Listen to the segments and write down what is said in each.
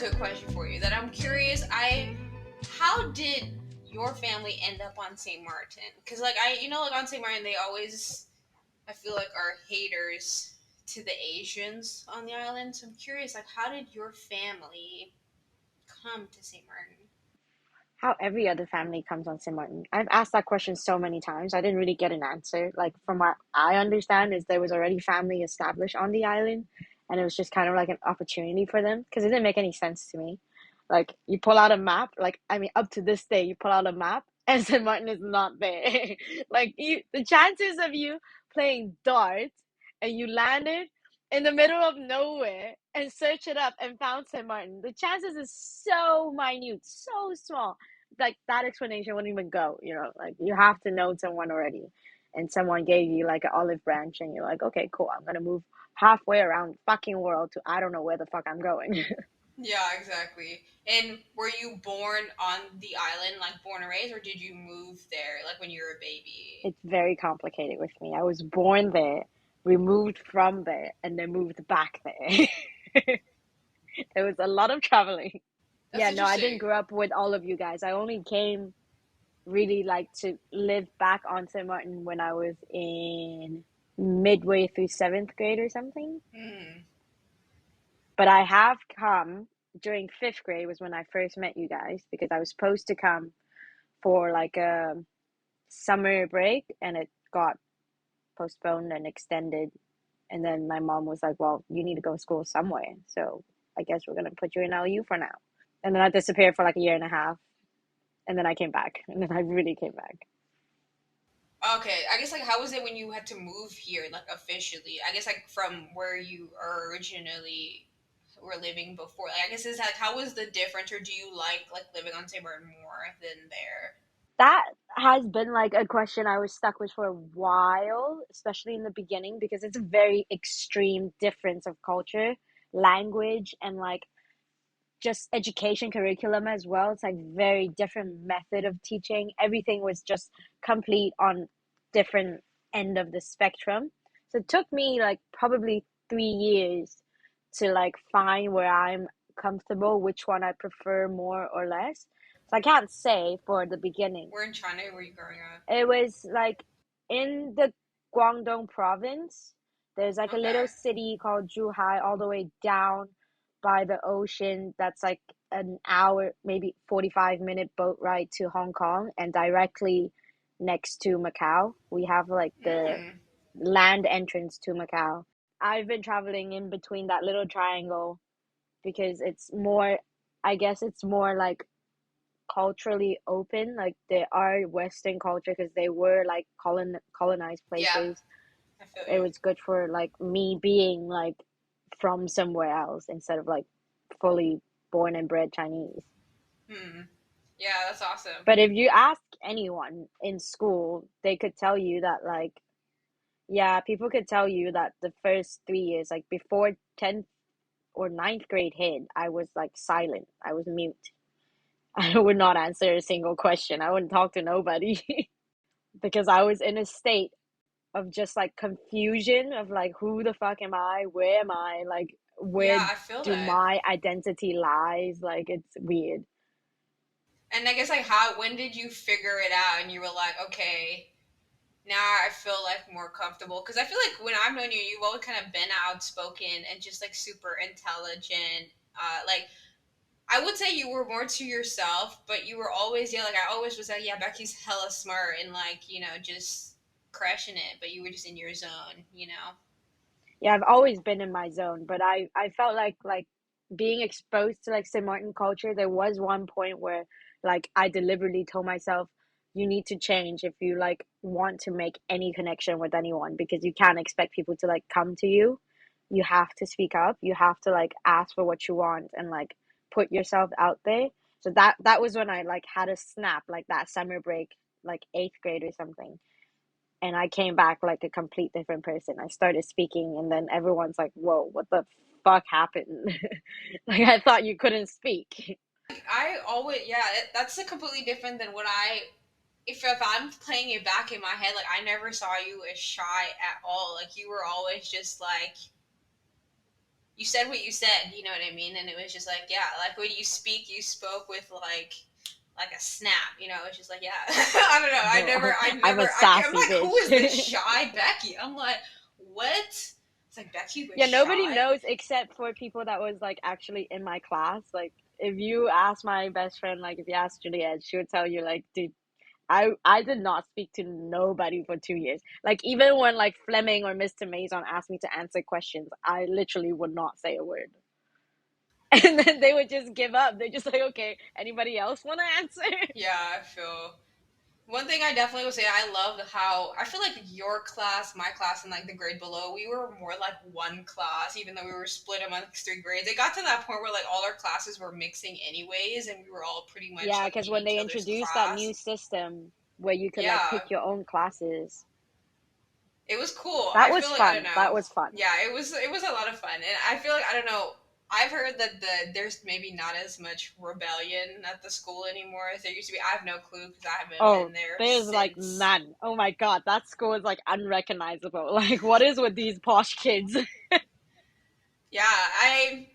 quick question for you that I'm curious. How did your family end up on St. Martin? Because like like on St. Martin, they always, I feel like, are haters to the Asians on the island. So I'm curious, like, how did your family come to St. Martin? How every other family comes on Sint Maarten. I've asked that question so many times. I didn't really get an answer. Like from what I understand is there was already family established on the island and it was just kind of like an opportunity for them because it didn't make any sense to me. Like you pull out a map, like I mean up to this day you pull out a map and Sint Maarten is not there. Like the chances of you playing darts and you landed in the middle of nowhere and search it up and found Sint Maarten, the chances is so minute, so small. Like that explanation wouldn't even go, like you have to know someone already. And someone gave you like an olive branch and you're like, okay, cool, I'm gonna move halfway around fucking world to I don't know where the fuck I'm going. Yeah, exactly. And were you born on the island, like born and raised, or did you move there, like when you were a baby? It's very complicated with me. I was born there, we moved from there, and then moved back there. There was a lot of traveling. That's Yeah, no, I didn't interesting. grow up with all of you guys. I only came really like to live back on St. Martin when I was in midway through seventh grade or something. Hmm. But I have come during fifth grade was when I first met you guys because I was supposed to come for like a summer break and it got postponed and extended. And then my mom was like, well, you need to go to school somewhere. So I guess we're going to put you in LU for now. And then I disappeared for like a year and a half. And then I came back. And then I really came back. Okay, I guess like how was it when you had to move here, like officially? I guess like from where you originally were living before. Like I guess is like how was the difference, or do you like living on St. Martin more than there? That has been like a question I was stuck with for a while, especially in the beginning, because it's a very extreme difference of culture, language, and like just education curriculum as well. It's like very different method of teaching. Everything was just complete on different end of the spectrum. So it took me like probably 3 years to like find where I'm comfortable, which one I prefer more or less. So I can't say for the beginning. Where in China were you growing up? It was like in the Guangdong province. There's like a little Okay. city called Zhuhai all the way down by the ocean. That's like an hour, maybe 45-minute boat ride to Hong Kong and directly next to Macau. We have like the Mm. land entrance to Macau. I've been traveling in between that little triangle because it's more, I guess it's more like culturally open. Like they are Western culture because they were like colonized Yeah, places. I feel It you. was good for like me being like from somewhere else instead of like fully born and bred Chinese. Hmm. Yeah, that's awesome. But if you ask anyone in school, they could tell you that like yeah, people could tell you that the first 3 years, like before 10th or ninth grade hit, I was like silent. I was mute. I would not answer a single question. I wouldn't talk to nobody because I was in a state of just like confusion of like who the fuck am I? Where am I? Like where Yeah, I feel do that. my identity lies? Like it's weird. And I guess like how when did you figure it out and you were like, okay, now I feel like more comfortable? Because I feel like when I've known you, you've always kind of been outspoken and just like super intelligent. Like I would say you were more to yourself, but you were always, yeah, like I always was like, yeah, Becky's hella smart and like just crushing it, but you were just in your zone. Yeah, I've always been in my zone, but I felt like being exposed to like St. Martin culture, there was one point where like I deliberately told myself you need to change if you like want to make any connection with anyone because you can't expect people to like come to you. You have to speak up. You have to like ask for what you want and like put yourself out there. So that was when I like had a snap like that summer break, like eighth grade or something, and I came back like a complete different person. I started speaking, and then everyone's like, "Whoa, what the fuck happened?" Like I thought you couldn't speak. I always, yeah, that's a completely different than what if I'm playing it back in my head, like I never saw you as shy at all. Like you were always just like you said what you said, you know what I mean? And it was just like, yeah, like when you speak, you spoke with like a snap, you know. It's just like, yeah. I don't know. No, I'm a I'm sassy like, who is this bitch. shy Becky? I'm like, what? It's like Becky was Yeah, nobody shy. knows except for people that was like actually in my class. Like if you ask my best friend, like if you ask Juliet, she would tell you like, dude, I did not speak to nobody for 2 years. Like even when like Fleming or Mr. Mason asked me to answer questions, I literally would not say a word. And then they would just give up. They're just like, okay, anybody else want to answer? Yeah, I feel. One thing I definitely would say, I love how I feel like your class, my class, and like the grade below, we were more like one class, even though we were split amongst three grades. It got to that point where like all our classes were mixing anyways, and we were all pretty much Yeah, like because in when each they other's introduced that new class. system where you could like Yeah, pick your own classes, it was cool. that I was feel like I don't fun. That know. was fun. Yeah, it was a lot of fun, and I feel like I don't know. I've heard that there's maybe not as much rebellion at the school anymore as there used to be. I have no clue because I haven't Oh, been there there's like since. none. Oh my God, that school is like unrecognizable. Like, what is with these posh kids? Yeah, I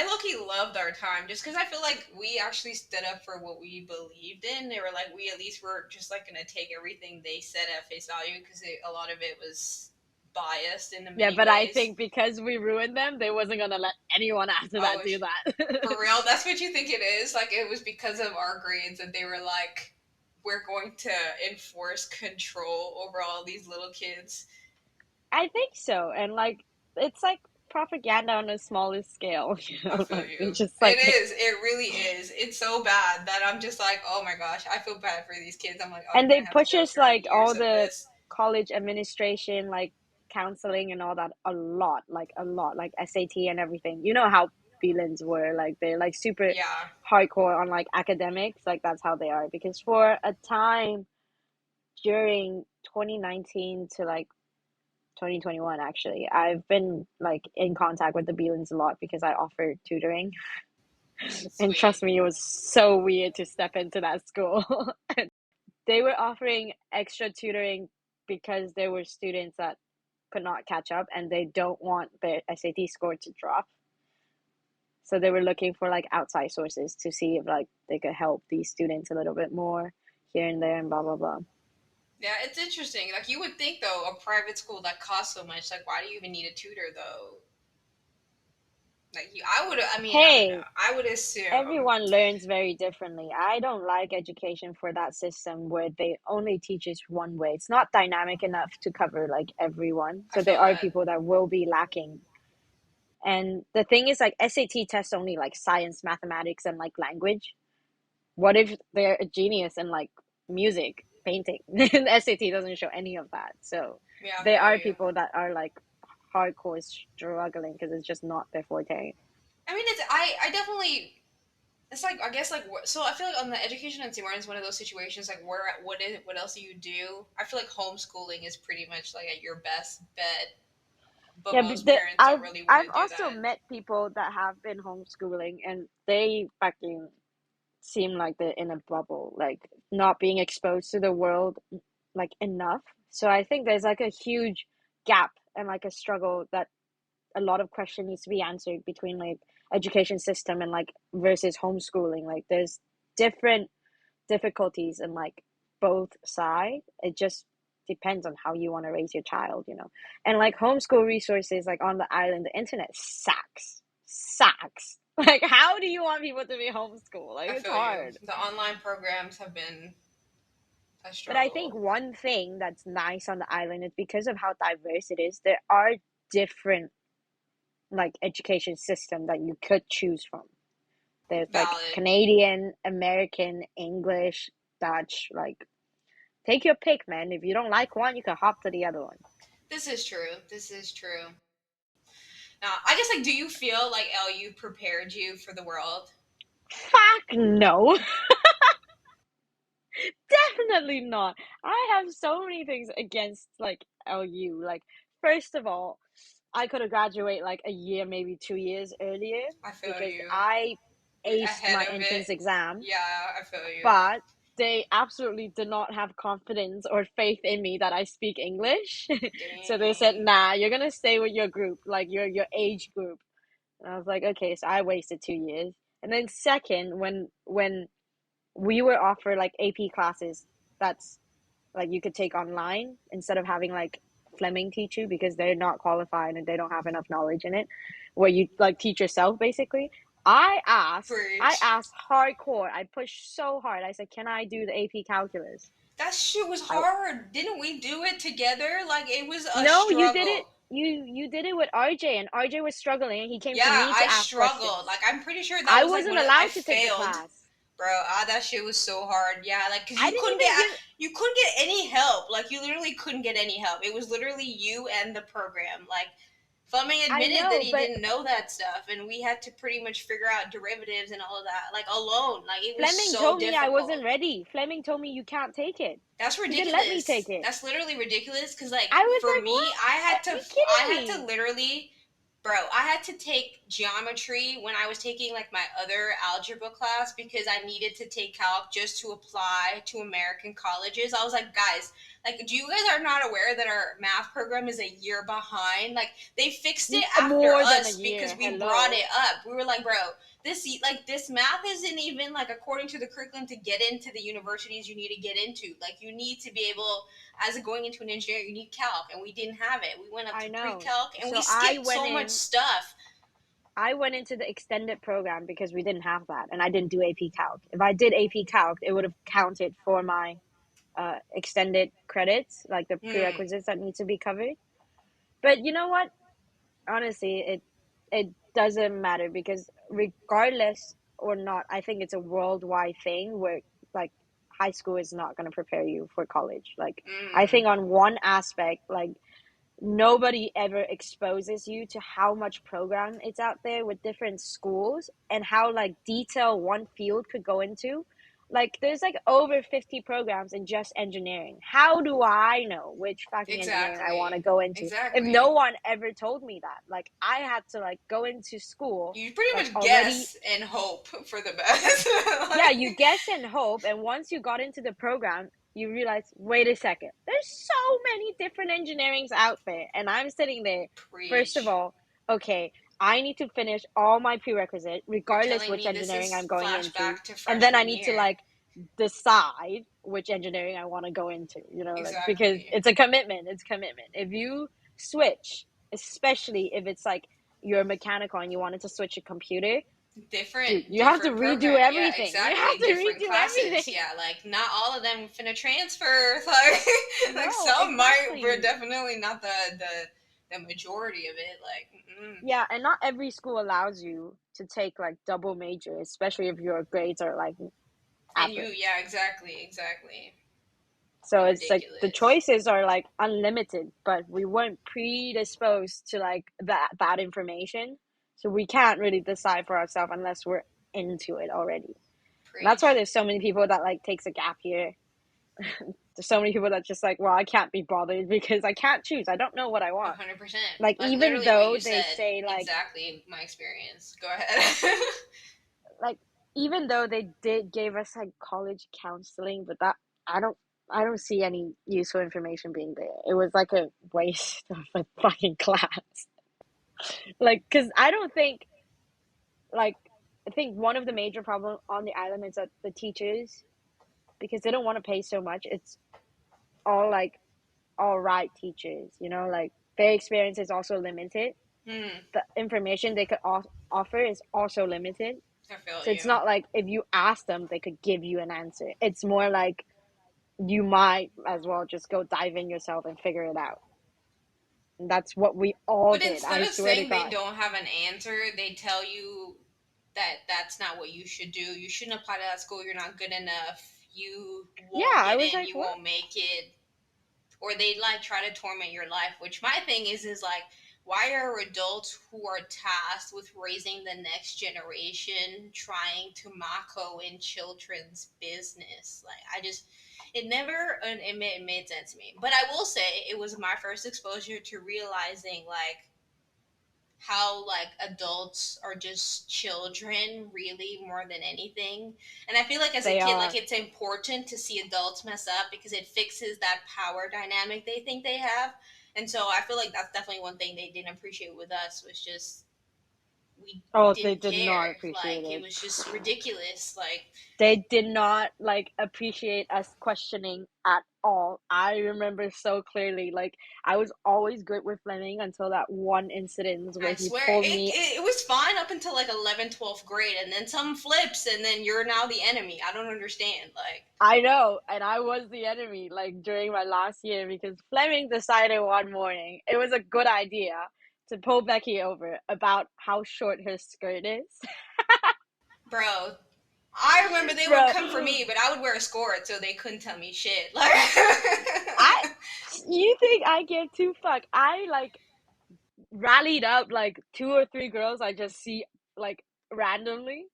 low-key loved our time just because I feel like we actually stood up for what we believed in. They were like, we at least were just like gonna take everything they said at face value because a lot of it was biased in Yeah, many but I ways. think because we ruined them, they wasn't gonna let anyone after Oh, that do that. for real? That's what you think it is? Like it was because of our grades that they were like, we're going to enforce control over all these little kids. I think so, and like it's like propaganda on a smaller scale, I feel like you. they're just It like, is. It really is. It's so bad that I'm just like, oh my gosh, I feel bad for these kids. I'm like, oh, and you're they gonna have to push go us through like years all of the this. college administration, like counseling and all that, a lot, like SAT and everything. You know how feelings were, like they're like super Yeah. hardcore on like academics, like that's how they are. Because for a time during 2019 to like 2021, actually, I've been like in contact with the Beelans a lot because I offer tutoring. And Sweet. trust me, it was so weird to step into that school. They were offering extra tutoring because there were students that could not catch up and they don't want their SAT score to drop. So they were looking for like outside sources to see if like they could help these students a little bit more here and there and blah blah blah. Yeah, it's interesting. Like you would think though, a private school that costs so much, like why do you even need a tutor though? Like you, I would. I mean, I don't know. Hey, I would assume. everyone learns very differently. I don't like education for that system where they only teach us one way. It's not dynamic enough to cover like everyone. I So there feel are that. people that will be lacking. And the thing is like SAT tests only like science, mathematics and like language. What if they're a genius in like music, painting? And SAT doesn't show any of that. So Yeah, I there feel are you. people that are like hardcore struggling because it's just not their forte. I mean, it's. I definitely. It's like I guess like so I feel like on the education in Sint Maarten is one of those situations like where what else do you do? I feel like homeschooling is pretty much like at your best bet, but Yeah, but most parents don't really want I've to do also that. met people that have been homeschooling and they fucking seem like they're in a bubble, like not being exposed to the world like enough. So I think there's like a huge gap and like a struggle that a lot of question needs to be answered between like education system and like versus homeschooling. Like there's different difficulties in like both sides. It just depends on how you want to raise your child, you know. And like homeschool resources like on the island, the internet sucks. Sucks. Like how do you want people to be homeschooled? Like I it's feel you. hard. The online programs have been a But I think struggle. one thing that's nice on the island is because of how diverse it is, there are different like education system that you could choose from. There's like Valid. Canadian, American, English, Dutch, like take your pick, man. If you don't like one, you can hop to the other one. This is true. This is true. Now, I guess like, do you feel like LU prepared you for the world? Fuck no. Definitely not. I have so many things against like LU. Like, first of all, I could have graduated like a year, maybe 2 years earlier I feel because you. I You're aced ahead my of entrance it. exam, Yeah, I feel you. but they absolutely did not have confidence or faith in me that I speak English. So they said, Dang. nah, you're gonna stay with your group, like your age group. And I was like, okay, so I wasted 2 years. And then second, when we were offered like AP classes, that's like you could take online instead of having like Fleming teach you because they're not qualified and they don't have enough knowledge in it, where you like teach yourself basically. I Preach. asked hardcore. I pushed so hard. I said, "Can I do the AP calculus?" That shit was I hard. Didn't we do it together? Like it was a No, you did it. struggle. You did it with RJ, and RJ was struggling. He came to Yeah, me I to ask struggled. questions. Like I'm pretty sure that I was like wasn't when I allowed to take the failed. class. Bro, that shit was so hard. Yeah, like cuz I didn't even give. you couldn't get any help. Like you literally couldn't get any help. It was literally you and the program. Like Fleming I admitted that know, he but didn't know that stuff and we had to pretty much figure out derivatives and all of that like alone. Like it was Fleming so told me I difficult. wasn't ready. Fleming told me you can't take it. That's He didn't let me take ridiculous. it. That's literally ridiculous because like I was for like, me, what? Are you I kidding had to me? literally bro, I had to take geometry when I was taking like my other algebra class because I needed to take calc just to apply to American colleges. I was like, guys, like do you guys are not aware that our math program is a year behind? Like they fixed it after More than a us because year. we brought Hello. it up. We were like, bro, this math isn't even like according to the curriculum to get into the universities you need to get into. Like you need to be able as going into an engineer, you need calc, and we didn't have it. We went up I to know. pre-calc, and we So skipped so much stuff. I went into the extended program because we didn't have that, and I didn't do AP Calc. If I did AP Calc, it would have counted for my extended credits, like the Hmm. prerequisites that need to be covered. But you know what? Honestly, it doesn't matter because regardless or not, I think it's a worldwide thing where like high school is not going to prepare you for college. Like I Mm. think on one aspect, like nobody ever exposes you to how much program it's out there with different schools and how like detailed one field could go into. Like there's like over 50 programs in just engineering. How do I know which fucking engineering I want to Exactly. go into if no Exactly. one ever told me that? Like I had to like go into school You pretty like much already. guess and hope for the best. Yeah, Like, you guess and hope, and once you got into the program, you realize, wait a second, there's so many different engineerings out there, and I'm sitting there. First of preach. all, okay, I need to finish all my prerequisite, You're regardless telling which me this engineering I'm is going into, flashback to and then I freshman need to year. like decide which engineering I want to go into. You know, like because Exactly. it's a commitment. It's commitment. If you switch, especially if it's like you're mechanical and you wanted to switch a computer, dude, you have to Different redo program. Yeah, everything. You have exactly. to Different redo classes. everything. Yeah, like not all of them finna transfer. Like like No, some might, but exactly. definitely not the majority of it. Like mm-mm. Yeah, and not every school allows you to take like double major, especially if your grades are like And you, average. yeah, exactly, exactly. So it's like the Ridiculous. choices are like unlimited, but we weren't predisposed to like that information. So we can't really decide for ourselves unless we're into it already. And that's why Preach. there's so many people that like takes a gap year. There's so many people that just like, well, I can't be bothered because I can't choose. I don't know what I want. 100%. Like Like even literally what though you they said. say Exactly my experience. Go ahead. like even though they did gave us like college counseling, but that I don't I don't see any useful information being there. It was like a waste of a fucking class. Like, cause I don't think like I think one of the major problem on the island is that the teachers, because they don't want to pay so much, it's all like all right teachers, you know, like their experience is also limited. Hmm. The information they could offer is also limited. I feel So it's you. not like if you ask them, they could give you an answer. It's more like you might as well just go dive in yourself and figure it out. And that's what we all But did. instead I of swear to saying they God. don't have an answer, they tell you that that's not what you should do. You shouldn't apply to that school. You're not good enough. You Yeah, won't I get was in. like, You what? won't make it. Or they like try to torment your life. Which my thing is like, why are adults who are tasked with raising the next generation trying to mako in children's business? Like, I just it never it made sense to me. But I will say it was my first exposure to realizing like how like adults are just children really more than anything. And I feel like as a They kid like are. it's important to see adults mess up because it fixes that power dynamic they think they have. And so I feel like that's definitely one thing they didn't appreciate with us was just we Oh, they didn't did not care. appreciate Like it it. was just ridiculous. Like They did not like appreciate us questioning at all. I remember so clearly. Like I was always good with Fleming until that one incident where I he swear pulled it, me. it, it was fine up until like 11th, 12th grade, and then some flips, and then you're now the enemy. I don't understand. Like, I know, and I was the enemy like during my last year because Fleming decided one morning it was a good idea to pull Becky over about how short her skirt is. bro, I remember they would come for Bro, me, but I would wear a skirt so they couldn't tell me shit. Like, I you think I give two fuck? I like rallied up like two or three girls I just see like randomly.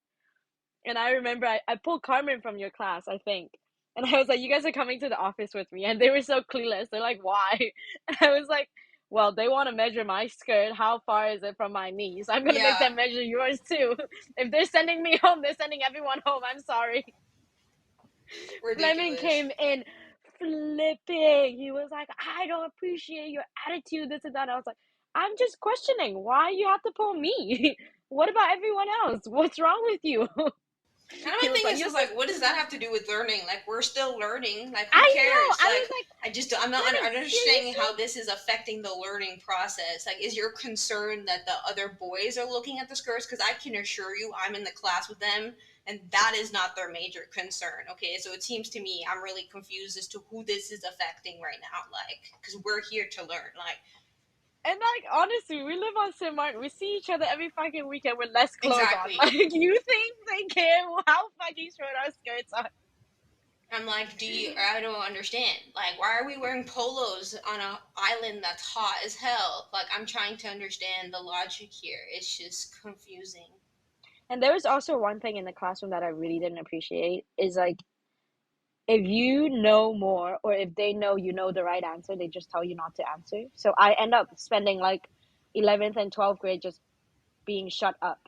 And I remember I pulled Carmen from your class, I think. And I was like, you guys are coming to the office with me. And they were so clueless. They're like, why? And I was like, well, they want to measure my skirt. How far is it from my knees? I'm going to make yeah, them measure yours too. If they're sending me home, they're sending everyone home. I'm sorry. Fleming ridiculous. came in flipping. He was like, I don't appreciate your attitude, this and that. I was like, I'm just questioning why you have to pull me. What about everyone else? What's wrong with you? And my He was thing like, is you're just so. like, what does that have to do with learning? Like, we're still learning. Like, who I know. cares? I Like, was like, I'm not Fleming, understanding seriously? how this is affecting the learning process. Like, is your concern that the other boys are looking at the skirts? Because I can assure you, I'm in the class with them, and that is not their major concern. Okay, so it seems to me I'm really confused as to who this is affecting right now. Like, because we're here to learn. Like, And like, honestly, we live on Sint Maarten. We see each other every fucking weekend with less clothes on. exactly. Like, you think they care how fucking short our skirts are? I'm like, I don't understand. Like, why are we wearing polos on an island that's hot as hell? Like, I'm trying to understand the logic here. It's just confusing. And there was also one thing in the classroom that I really didn't appreciate is like, if you know more or if they know you know the right answer, they just tell you not to answer. So I end up spending like 11th and 12th grade just being shut up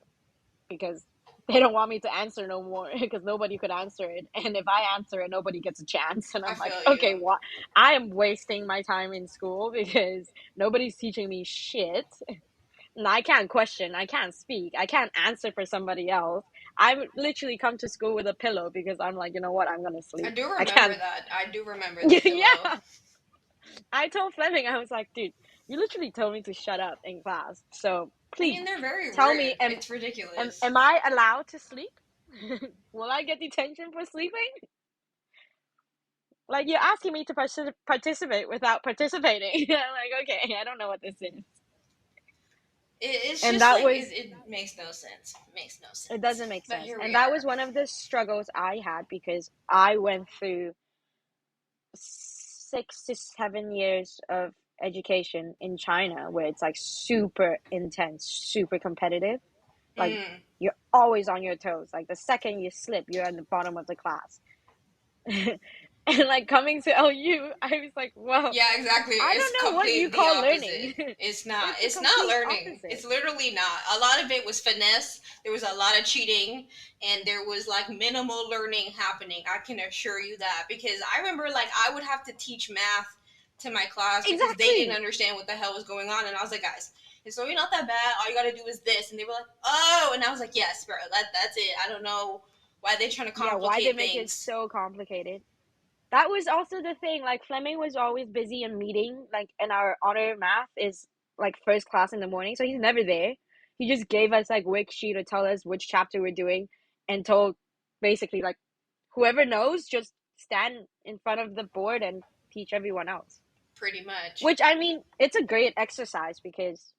because they don't want me to answer no more because nobody could answer it. And if I answer it, nobody gets a chance. And I I'm like, feel okay, you. what? I am wasting my time in school because nobody's teaching me shit. And I can't question, I can't speak, I can't answer for somebody else. I literally come to school with a pillow because I'm like, you know what, I'm gonna I sleep. do I remember can't. that. I do remember the pillow. Yeah, I told Fleming, I was like, dude, you literally told me to shut up in class. So I please mean, they're very tell me, rude. It's ridiculous. am I allowed to sleep? Will I get detention for sleeping? Like, you're asking me to participate without participating. I'm like, okay, I don't know what this is. It's And just that like, was, it makes no sense. It makes no it sense. doesn't make But sense. here we And that was are. one of the struggles I had because I went through 6 to 7 years of education in China where it's like super intense, super competitive. Like Mm. you're always on your toes. Like the second you slip, you're at the bottom of the class. And like coming to LU, I was like, well, Yeah, exactly. I It's don't know what you complete the call opposite. learning. It's not. It's the It's not complete learning. opposite. It's literally not. A lot of it was finesse. There was a lot of cheating, and there was like minimal learning happening. I can assure you that because I remember like I would have to teach math to my class because they didn't Exactly. understand what the hell was going on, and I was like, guys, it's really not that bad. All you got to do is this, and they were like, oh, and I was like, yes, bro, that's it. I don't know why they're trying to Yeah, why they complicate make it things. so complicated? That was also the thing. Like Fleming was always busy in meeting. Like in our honor math is like first class in the morning, so he's never there. He just gave us like worksheet to tell us which chapter we're doing, and told basically like whoever knows just stand in front of the board and teach everyone else. Pretty much. Which I mean, it's a great exercise because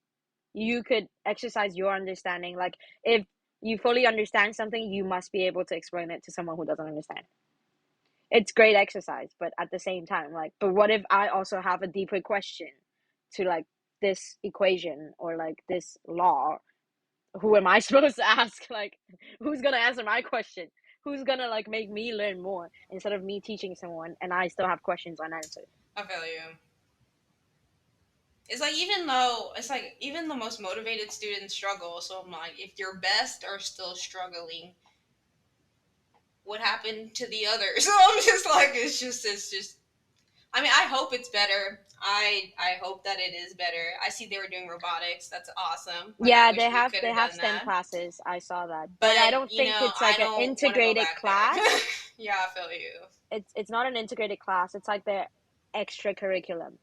you could exercise your understanding. Like if you fully understand something, you must be able to explain it to someone who doesn't understand. It's great exercise, but at the same time, like, but what if I also have a deeper question to like this equation or like this law? Who am I supposed to ask? Like, who's gonna answer my question? Who's gonna like make me learn more instead of me teaching someone and I still have questions unanswered? I feel you. It's like even though it's like even the most motivated students struggle. So I'm like, if your best are still struggling, what happened to the others? So I'm just like, it's just I mean, I hope it's better. I hope that it is better. I see they were doing robotics. That's awesome. Like I Yeah, wish we could they have have done STEM that. classes. I saw that. But I But, don't you think know, it's I like an don't want to go integrated back there. class. Yeah, I feel you. It's not an integrated class. It's like their extra curriculum.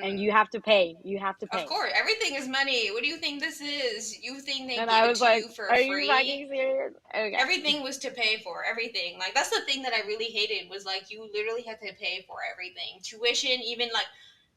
And you Mm. have to pay. You have to Of pay. course, everything is money. What do you think this is? You think they And give I it was to like, you for are you fucking free? serious? Okay. Everything was to pay for everything. Like that's the thing that I really hated was like you literally had to pay for everything. Tuition, even like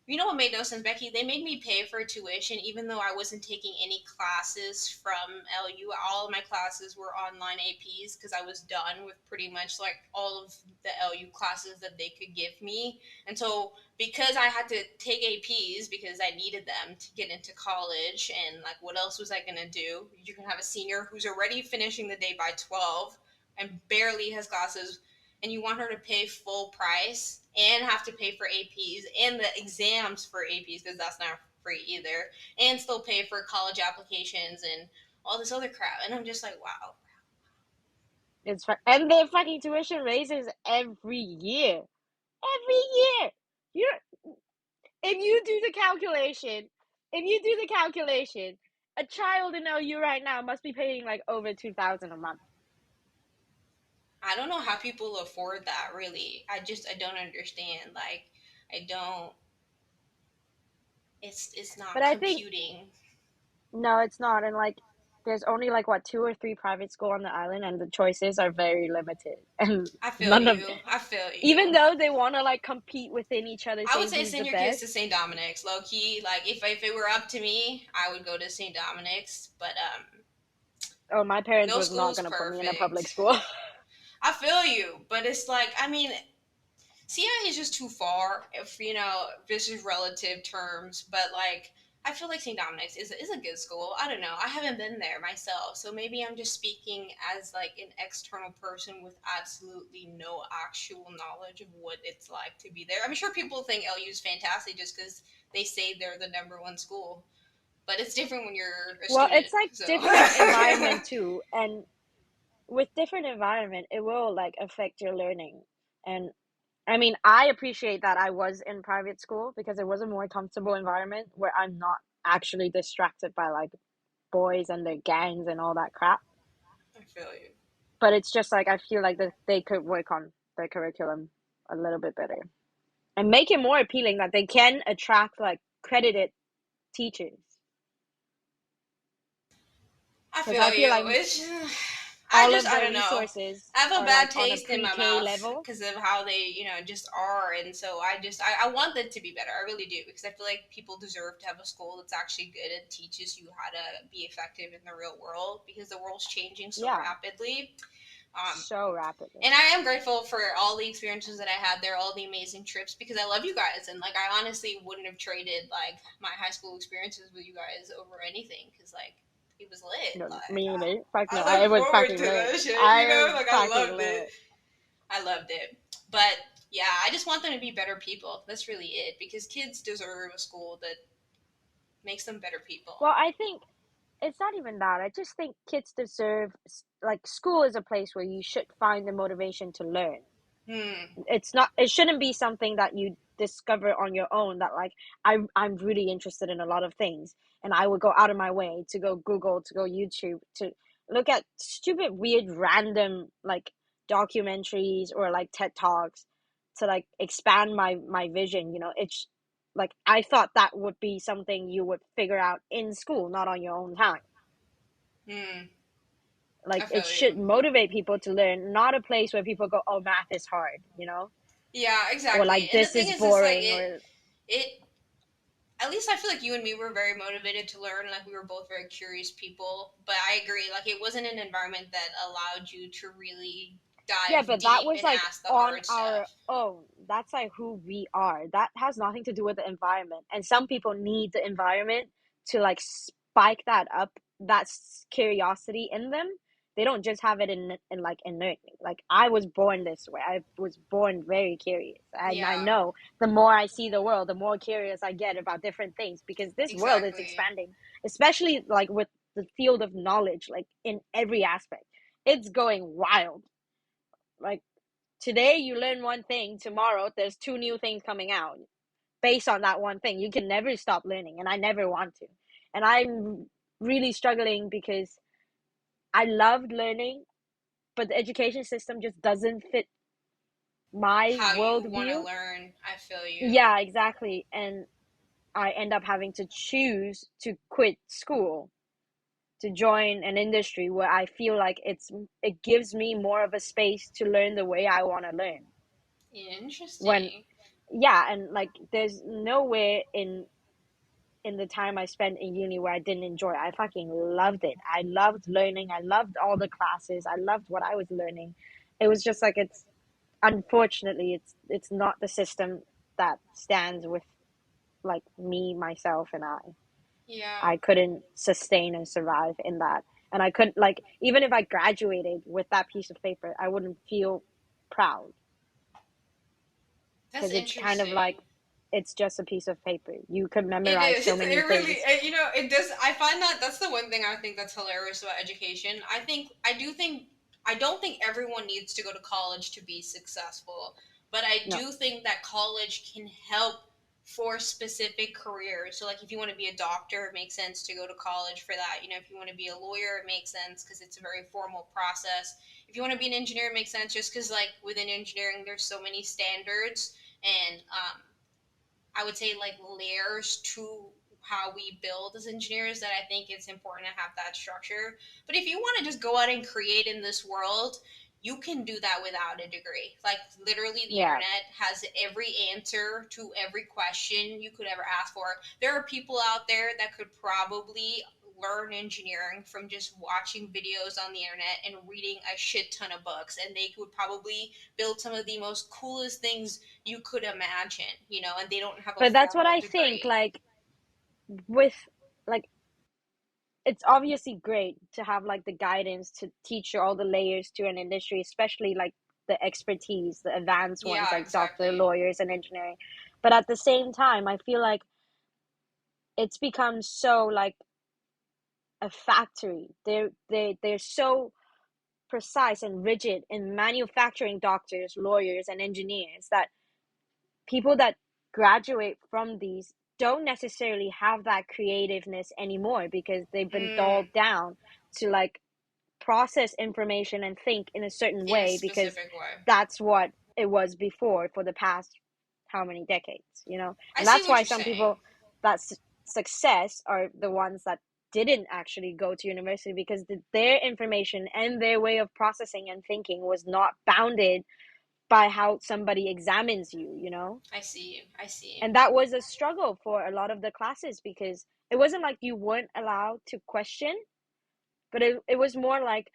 you know what made no sense, Becky? They made me pay for tuition even though I wasn't taking any classes from LU. All of my classes were online APs because I was done with pretty much like all of the LU classes that they could give me. And so because I had to take APs because I needed them to get into college and like what else was I going to do? You can have a senior who's already finishing the day by 12 and barely has classes and you want her to pay full price and have to pay for APs and the exams for APs because that's not free either, and still pay for college applications and all this other crap. And I'm just like, wow. And their fucking tuition raises every year. Every year. You're if you do the calculation, if you do the calculation, a child in OU right now must be paying like over 2,000 a month. I don't know how people afford that really. I don't understand. Like I don't it's But not I think computing. no, it's not. And like, there's only like what two or three private school on the island, and the choices are very limited. And I feel none of, you. I feel even you. though they want to like compete within each other, I would saying say who's the send your kids to best. St. Dominic's, low key. Like if it were up to me, I would go to St. Dominic's. But Oh, my parents no was not school's gonna put me in a public perfect. school. I feel you, but it's like I mean, CI is just too far if you know this is relative terms. But like I feel like St. Dominic's is a good school. I don't know. I haven't been there myself, so maybe I'm just speaking as like an external person with absolutely no actual knowledge of what it's like to be there. I'm sure people think LU is fantastic just because they say they're the number one school, but it's different when you're a Well, student. it's like So different environment too, and with different environment, it will like affect your learning. And I mean, I appreciate that I was in private school because it was a more comfortable environment where I'm not actually distracted by like boys and their gangs and all that crap. I feel you. But it's just like I feel like that they could work on their curriculum a little bit better and make it more appealing that they can attract like credited teachers. I Because I feel feel you. like It's all of I their don't know. resources I have a are bad like on a taste in my pre-K mouth level. because of how they, just are, and so I want it to be better. I really do because I feel like people deserve to have a school that's actually good and teaches you how to be effective in the real world because the world's changing so Yeah, rapidly. Um, so rapidly. and I am grateful for all the experiences that I had there, all the amazing trips because I love you guys, and like I honestly wouldn't have traded like my high school experiences with you guys over anything because like it was lit. No, Like me either. Fuck no, I it look was forward fucking to lit. that shit. I was Like I fucking loved it. lit. I loved it. But yeah, I just want them to be better people. That's really it because kids deserve a school that makes them better people. Well, I think it's not even that. I just think kids deserve like school is a place where you should find the motivation to learn. Hmm. It's not. It shouldn't be something that you discover on your own. That like I'm really interested in a lot of things, and I would go out of my way to go Google, to go YouTube, to look at stupid, weird, random like documentaries or like TED talks to like expand my vision. It's like I thought that would be something you would figure out in school, not on your own time. Hmm. Like I it feel should you. motivate people to learn, not a place where people go, "Oh, math is hard," Yeah, or exactly. like And the this thing is is, it's like boring, or it at least I feel like you and me were very motivated to learn. Like we were both very curious people. But I agree, like it wasn't an environment that allowed you to really yeah, dive but that deep was and like ask the on hard our stuff. own. That's like who we are. That has nothing to do with the environment. And some people need the environment to like spike that up, that curiosity in them. They don't just have it in like innately. Like I was born this way. I was born very curious, and I Yeah, know the more I see the world, the more curious I get about different things because this world is exactly. expanding, especially like with the field of knowledge, like in every aspect. It's going wild. Like today you learn one thing, tomorrow there's two new things coming out based on that one thing. You can never stop learning, and I never want to. And I'm really struggling because I loved learning, but the education system just doesn't fit my How you want to worldview. learn, I feel you. Yeah, exactly. And I end up having to choose to quit school to join an industry where I feel like it gives me more of a space to learn the way I want to learn. When Interesting. yeah, and like there's nowhere in the time I spent in uni where I didn't enjoy. I fucking loved it. I loved learning. I loved all the classes. I loved what I was learning. It was just like it's unfortunately it's not the system that stands with like me, myself, and I. Yeah. I couldn't sustain and survive in that. And I couldn't like even if I graduated with that piece of paper, I wouldn't feel proud That's because it's kind of like interesting. it's just a piece of paper. You could It memorize is. so It many really, things. it does. I find that that's the one thing I think that's hilarious about education. I don't think everyone needs to go to college to be successful, but I No. do think that college can help for specific careers. So, like, if you want to be a doctor, it makes sense to go to college for that. You know, if you want to be a lawyer, it makes sense because it's a very formal process. If you want to be an engineer, it makes sense just because, like, within engineering, there's so many standards and I would say like layers to how we build as engineers that I think it's important to have that structure. But if you want to just go out and create in this world, you can do that without a degree. Like literally the Yeah. internet has every answer to every question you could ever ask for. There are people out there that could probably learn engineering from just watching videos on the internet and reading a shit ton of books and they could probably build some of the most coolest things you could imagine, and they don't have a But that's what formal I think degree. like with like it's obviously great to have like the guidance to teach you all the layers to an industry, especially like the expertise, the advanced ones Yeah, like doctor, exactly. lawyers, and engineering. But at the same time, I feel like it's become so like a factory. They're so precise and rigid in manufacturing doctors, lawyers, and engineers that people that graduate from these don't necessarily have that creativeness anymore because they've been Mm, dulled down to like process information and think in a certain in a way because specific way. that's what it was before for the past how many decades, I and see that's what why you're some saying. people that success are the ones that didn't actually go to university because their information and their way of processing and thinking was not bounded by how somebody examines you. I see. I see. And that was a struggle for a lot of the classes because it wasn't like you weren't allowed to question, but it was more like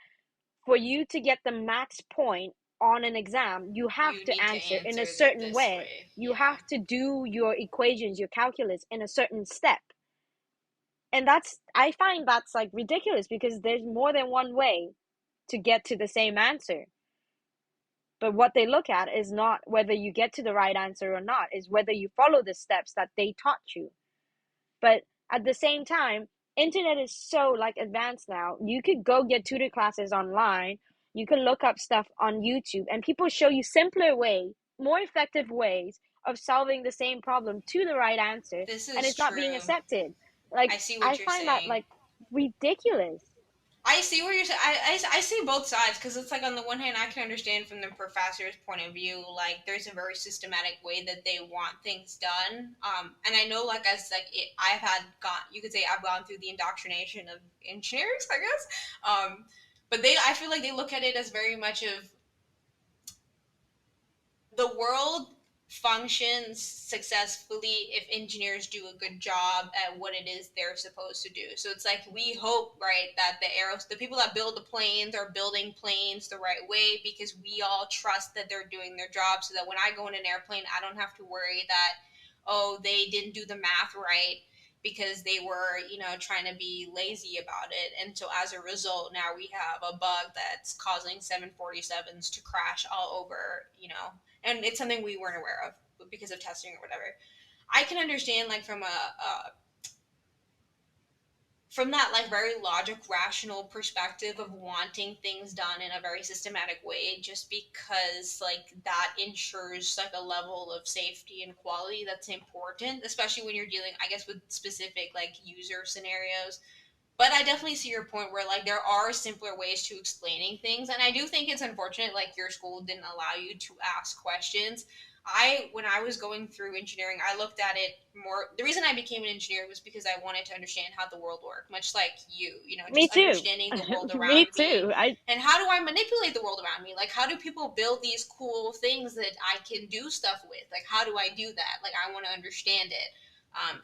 for you to get the max point on an exam, you have You to need to answer in a answer certain this way. way. You Yeah. have to do your equations, your calculus in a certain step. And I find that's like ridiculous because there's more than one way to get to the same answer. But what they look at is not whether you get to the right answer or not, is whether you follow the steps that they taught you. But at the same time, internet is so like advanced now. You could go get tutor classes online. You can look up stuff on YouTube and people show you simpler ways, more effective ways of solving the same problem to the right answer, This and is it's not being true. accepted. Like I see I what you're find that saying. like ridiculous. I see what you're saying. I see both sides because it's like on the one hand, I can understand from the professor's point of view, like there's a very systematic way that they want things done. And I know, like as like I've had gone, you could say I've gone through the indoctrination of engineers, I guess. But I feel like they look at it as very much of the world functions successfully if engineers do a good job at what it is they're supposed to do. So it's like we hope, right, that the people that build the planes are building planes the right way because we all trust that they're doing their job so that when I go in an airplane, I don't have to worry that oh, they didn't do the math right because they were, trying to be lazy about it. And so as a result, now we have a bug that's causing 747s to crash all over, and it's something we weren't aware of because of testing or whatever. I can understand like from a from that like very logic rational perspective of wanting things done in a very systematic way, just because like that ensures like a level of safety and quality that's important, especially when you're dealing, I guess, with specific like user scenarios. But I definitely see your point where like there are simpler ways to explaining things, and I do think it's unfortunate like your school didn't allow you to ask questions. I When I was going through engineering, I looked at it more. The reason I became an engineer was because I wanted to understand how the world worked, much like you know, Me just too. understanding the world Me around too. me. I And how do I manipulate the world around me? Like, how do people build these cool things that I can do stuff with? Like, how do I do that? Like, I want to understand it.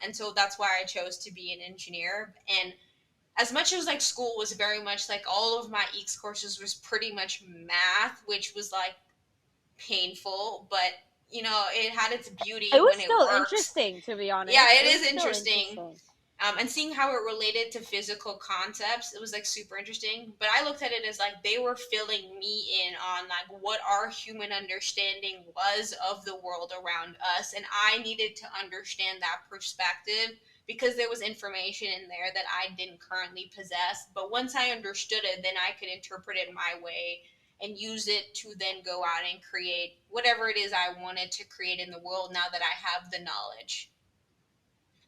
And so that's why I chose to be an engineer. And as much as like school was very much like all of my EECS courses was pretty much math, which was like painful, but you know, it had its it beauty was when it still works. interesting, to be Yeah, honest. it It was is still interesting. interesting. And seeing how it related to physical concepts, it was like super interesting. But I looked at it as like they were filling me in on like what our human understanding was of the world around us, and I needed to understand that perspective because there was information in there that I didn't currently possess. But once I understood it, then I could interpret it my way and use it to then go out and create whatever it is I wanted to create in the world now that I have the knowledge.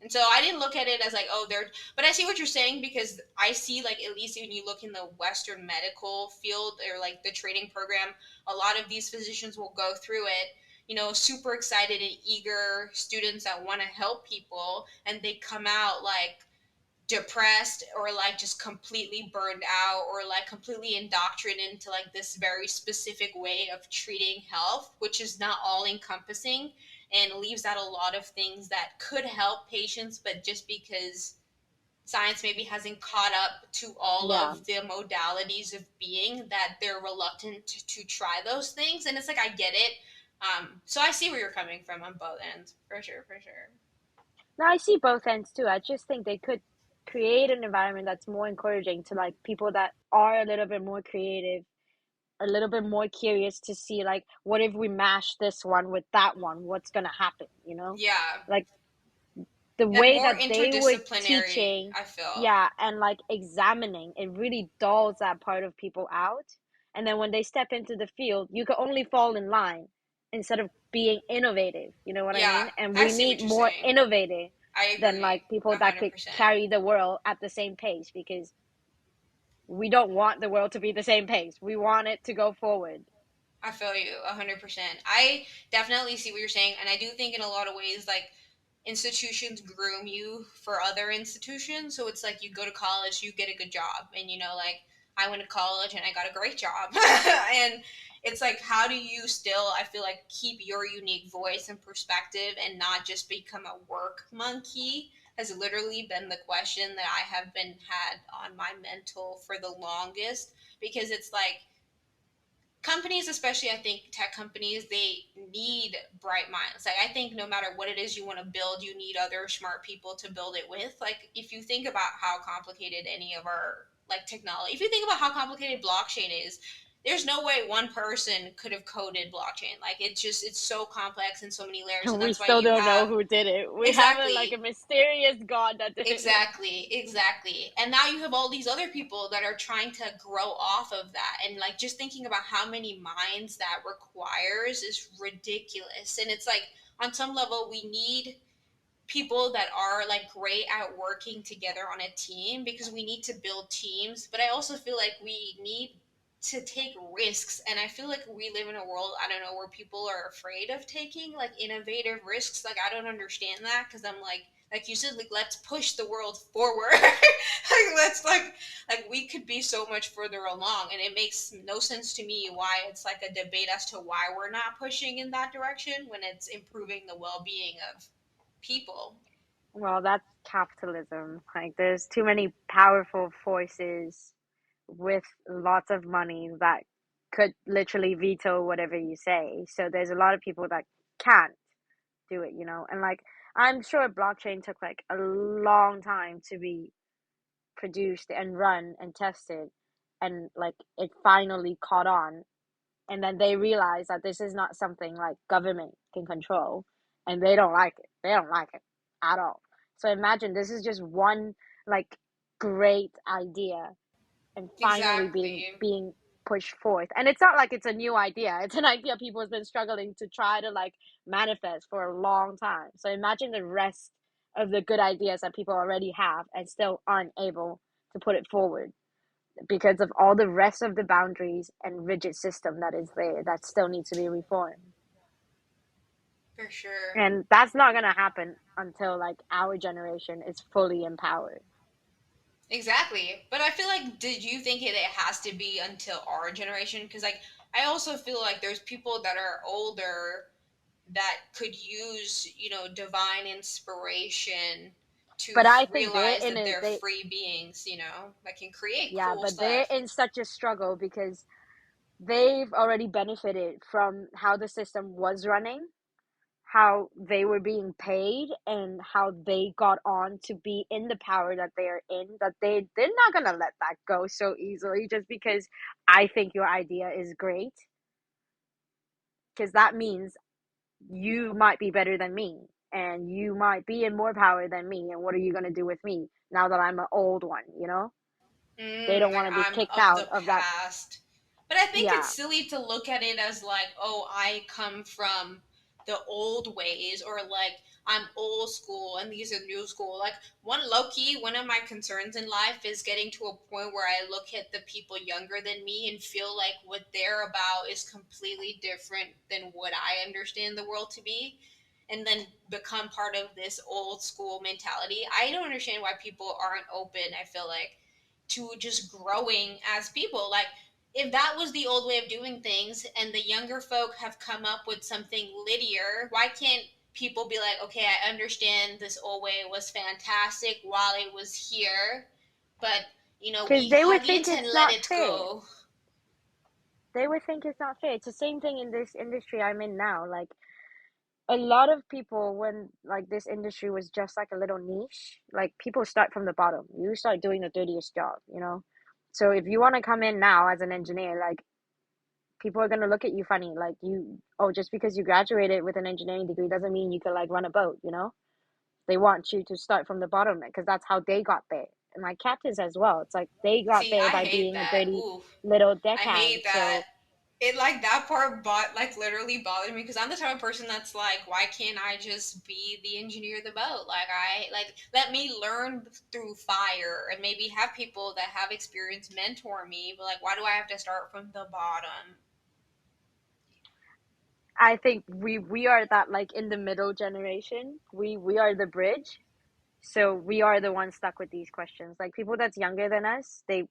And so I didn't look at it as like, oh, they're, but I see what you're saying because I see, like, at least when you look in the Western medical field or like the training program, a lot of these physicians will go through it, you know, super excited and eager students that want to help people, and they come out like depressed or like just completely burned out or like completely indoctrinated into like this very specific way of treating health, which is not all encompassing and leaves out a lot of things that could help patients, but just because science maybe hasn't caught up to all Yeah. of the modalities of being, that they're reluctant to try those things. And it's like I get it. So I see where you're coming from on both ends, for sure, for sure. Now I see both ends too. I just think they could create an environment that's more encouraging to like people that are a little bit more creative, a little bit more curious to see like what if we mash this one with that one? What's gonna happen, you know? Yeah, Like the like way more that they were interdisciplinary, teaching, I feel. yeah, and like examining, it really dulls that part of people out. And then when they step into the field, you can only fall in line instead of being innovative. You know what I Yeah, mean? And I we see need what you're more saying. innovative I than like agree, people a that hundred could percent. carry the world at the same pace because we don't want the world to be the same pace. We want it to go forward. I feel you 100%. I definitely see what you're saying, and I do think in a lot of ways, like institutions groom you for other institutions. So it's like you go to college, you get a good job, and you know, like I went to college and I got a great job, and it's like how do you still? I feel like keep your unique voice and perspective, and not just become a work monkey. Has literally been the question that I have been had on my mental for the longest because it's like companies, especially I think tech companies, they need bright minds. Like I think no matter what it is you want to build, you need other smart people to build it with. Like if you think about how complicated any of our like technology, if you think about how complicated blockchain is, there's no way one person could have coded blockchain. Like it's so complex and so many layers, and We that's why still you don't know have who did it. We have a, like a exactly. mysterious god that did it. Exactly, exactly. And now you have all these other people that are trying to grow off of that. And like just thinking about how many minds that requires is ridiculous. And it's like on some level we need people that are like great at working together on a team because we need to build teams, but I also feel like we need to take risks, and I feel like we live in a world, I don't know, where people are afraid of taking like innovative risks. Like I don't understand that because I'm like you said, like let's push the world forward. Like let's like we could be so much further along, and it makes no sense to me why it's like a debate as to why we're not pushing in that direction when it's improving the well-being of people. Well, that's capitalism. Like, there's too many powerful forces with lots of money that could literally veto whatever you say. So there's a lot of people that can't do it, you know? And like, I'm sure blockchain took like a long time to be produced and run and tested. And like, it finally caught on. And then they realized that this is not something like government can control. And they don't like it. They don't like it at all. So imagine this is just one like great idea and finally Exactly. being pushed forth. And it's not like it's a new idea. It's an idea people have been struggling to try to like manifest for a long time. So imagine the rest of the good ideas that people already have and still aren't able to put it forward because of all the rest of the boundaries and rigid system that is there that still needs to be reformed. For sure. And that's not going to happen until like our generation is fully empowered. Exactly. But I feel like, did you think it has to be until our generation? Because, like, I also feel like there's people that are older that could use, divine inspiration to But I think they're realize in that a they're they free beings, that can create yeah, cool but they're stuff. in such a struggle because they've already benefited from how the system was running, how they were being paid, and how they got on to be in the power that they are in. That they're not gonna let that go so easily just because I think your idea is great, because that means you might be better than me and you might be in more power than me. And what are you gonna do with me now that I'm an old one? They don't Like want to be I'm kicked of out the of that. past. But I think it's Yeah, silly to look at it as like, oh, I come from the old ways, or like I'm old school and these are new school. Like one of my concerns in life is getting to a point where I look at the people younger than me and feel like what they're about is completely different than what I understand the world to be. And then become part of this old school mentality. I don't understand why people aren't open, I feel like, to just growing as people. Like, if that was the old way of doing things and the younger folk have come up with something littier, why can't people be like, okay, I understand this old way was fantastic while it was here, but because we they would hug think it and it's let not it fair. go. They would think it's not fair. It's the same thing in this industry I'm in now. Like a lot of people, when like this industry was just like a little niche, like people start from the bottom. You start doing the dirtiest job. So if you want to come in now as an engineer, like people are gonna look at you funny. Like just because you graduated with an engineering degree doesn't mean you can like run a boat. They want you to start from the bottom because that's how they got there. And my captains as well. It's like they got See, there I by hate being a that. dirty Ooh, little I deckhand. hate that. So It like that part bought like literally bothered me because I'm the type of person that's like, why can't I just be the engineer of the boat? Like I like let me learn through fire and maybe have people that have experience mentor me, but like why do I have to start from the bottom? I think we are that like in the middle generation. We are the bridge. So we are the ones stuck with these questions. Like people that's younger than us, they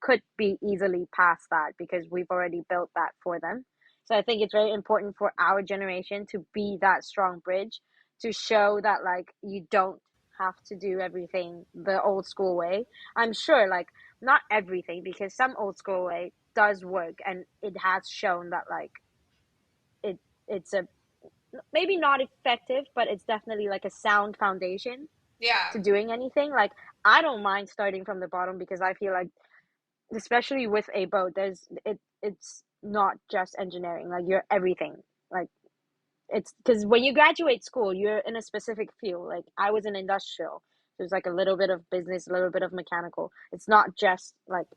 could be easily past that because we've already built that for them. So I think it's very important for our generation to be that strong bridge to show that like you don't have to do everything the old school way. I'm sure like not everything because some old school way does work and it has shown that like it it's a maybe not effective, but it's definitely like a sound foundation Yeah. to doing anything. Like I don't mind starting from the bottom because I feel like especially with a boat, it's not just engineering. Like you're everything. Like it's because when you graduate school, you're in a specific field. Like I was in industrial. There's like a little bit of business, a little bit of mechanical. It's not just like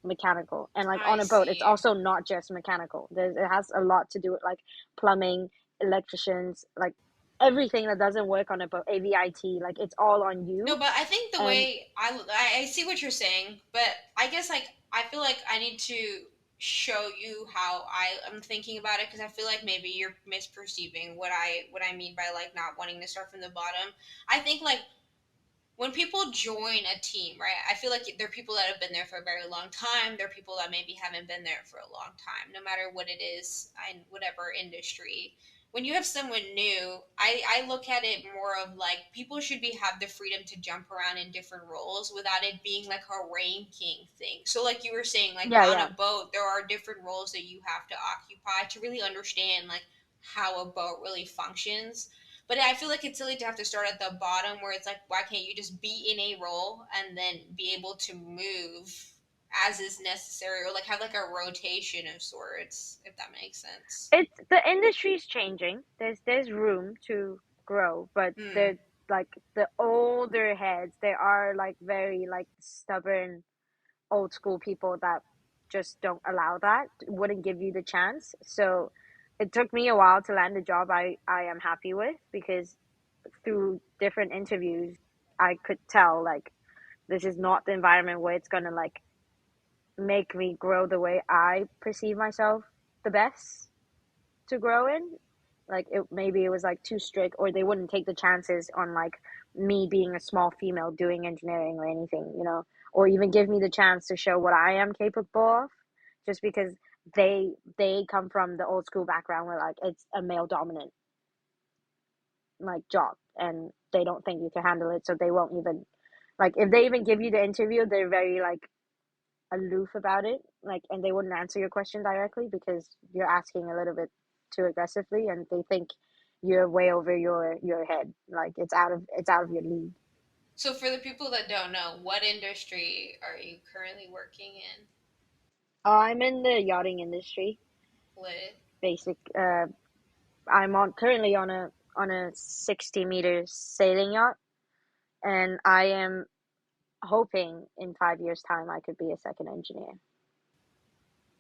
mechanical. And like I on a boat, it's see. also not just mechanical. It has a lot to do with like plumbing, electricians, like everything that doesn't work on a boat, AVIT, like it's all on No, you. but I think the And way I see what you're saying, but I guess like I feel like I need to show you how I am thinking about it because I feel like maybe you're misperceiving what I mean by like not wanting to start from the bottom. I think like when people join a team, right? I feel like there are people that have been there for a very long time. There are people that maybe haven't been there for a long time, no matter what it is in whatever industry. When you have someone new, I look at it more of like people should be have the freedom to jump around in different roles without it being like a ranking thing. So like you were saying, like yeah, on yeah. a boat, there are different roles that you have to occupy to really understand like how a boat really functions, but I feel like it's silly to have to start at the bottom where it's like, why can't you just be in a role and then be able to move as is necessary or like have like a rotation of sorts, if that makes sense. It's the industry's changing. There's room to grow, but Hmm. like the older heads, there are like very like stubborn old school people that just don't allow that, wouldn't give you the chance. So it took me a while to land a job I am happy with, because through different interviews I could tell like this is not the environment where it's gonna like make me grow the way I perceive myself the best to grow in. Like it maybe it was like too strict, or they wouldn't take the chances on like me being a small female doing engineering or anything, or even give me the chance to show what I am capable of, just because they come from the old school background where like it's a male dominant like job, and they don't think you can handle it, so they won't even like if they even give you the interview, they're very like aloof about it, like, and they wouldn't answer your question directly because you're asking a little bit too aggressively, and they think you're way over your head, like it's out of your league. So for the people that don't know, what industry are you currently working in? I'm in the yachting industry. Lit. Basic. I'm on currently on a 60 meter sailing yacht, and I am hoping in 5 years' time I could be a second engineer.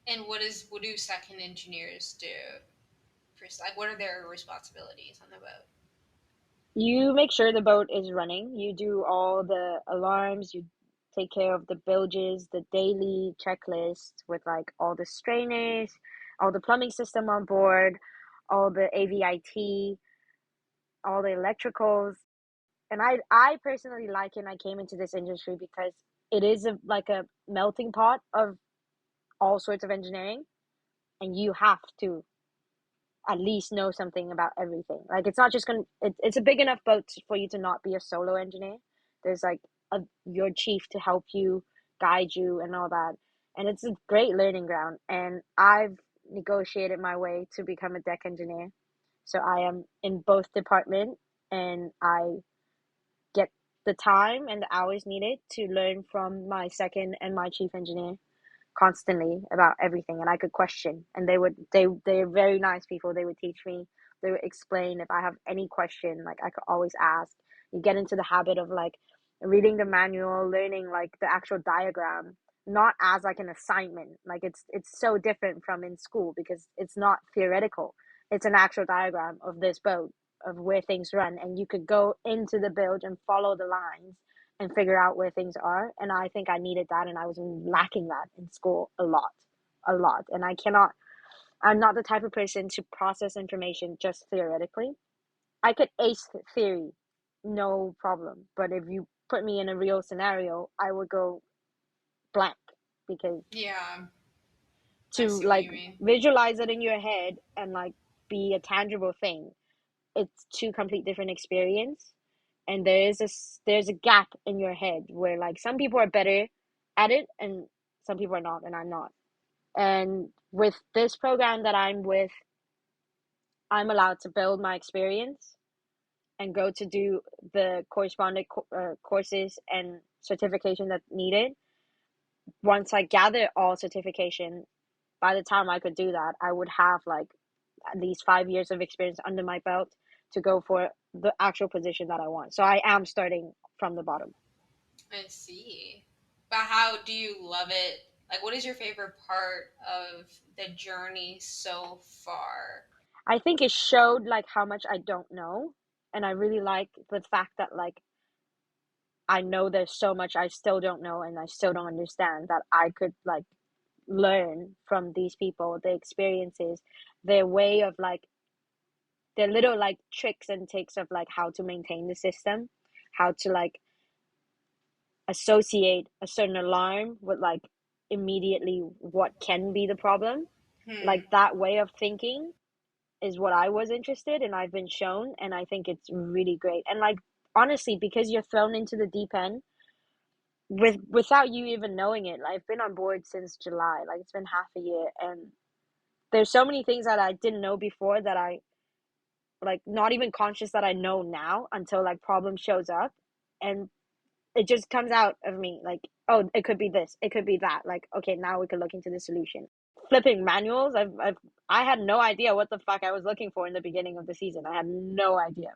And what do second engineers do? Like, what are their responsibilities on the boat? You make sure the boat is running. You do all the alarms. You take care of the bilges, the daily checklist with like all the strainers, all the plumbing system on board, all the AVIT, all the electricals. And I personally like it. And I came into this industry because it is like a melting pot of all sorts of engineering, and you have to at least know something about everything. Like it's not just it's a big enough boat for you to not be a solo engineer. There's like your chief to help you, guide you, and all that. And it's a great learning ground. And I've negotiated my way to become a deck engineer. So I am in both department, and I get the time and the hours needed to learn from my second and my chief engineer constantly about everything, and I could question, and they're very nice people. They would teach me, they would explain if I have any question, like I could always ask. You get into the habit of like reading the manual, learning like the actual diagram, not as like an assignment. Like it's so different from in school because it's not theoretical. It's an actual diagram of this boat, of where things run, and you could go into the build and follow the lines and figure out where things are. And I think I needed that, and I was lacking that in school a lot, a lot. And I'm not the type of person to process information just theoretically. I could ace theory, no problem. But if you put me in a real scenario, I would go blank, because Yeah, I to see what like you mean. visualize it in your head and like be a tangible thing, it's two complete different experience. And there's a gap in your head where like some people are better at it and some people are not, and I'm not. And with this program that I'm with, I'm allowed to build my experience and go to do the corresponding courses and certification that's needed. Once I gather all certification, by the time I could do that, I would have like at least 5 years of experience under my belt to go for the actual position that I want. So I am starting from the bottom. I see. But how do you love it? Like, what is your favorite part of the journey so far? I think it showed like how much I don't know, and I really like the fact that like I know there's so much I still don't know and I still don't understand, that I could like learn from these people, their experiences, their way of like their little like tricks and takes of like how to maintain the system, how to like associate a certain alarm with like immediately what can be the problem. Hmm. Like that way of thinking is what I was interested in. I've been shown, and I think it's really great. And like honestly, because you're thrown into the deep end without you even knowing it. Like, I've been on board since July. Like it's been half a year, and there's so many things that I didn't know before that I like not even conscious that I know now until like problem shows up, and it just comes out of me like, oh, it could be this, it could be that. Like, okay, now we could look into the solution. Flipping manuals, I had no idea what the fuck I was looking for in the beginning of the season. I had no idea.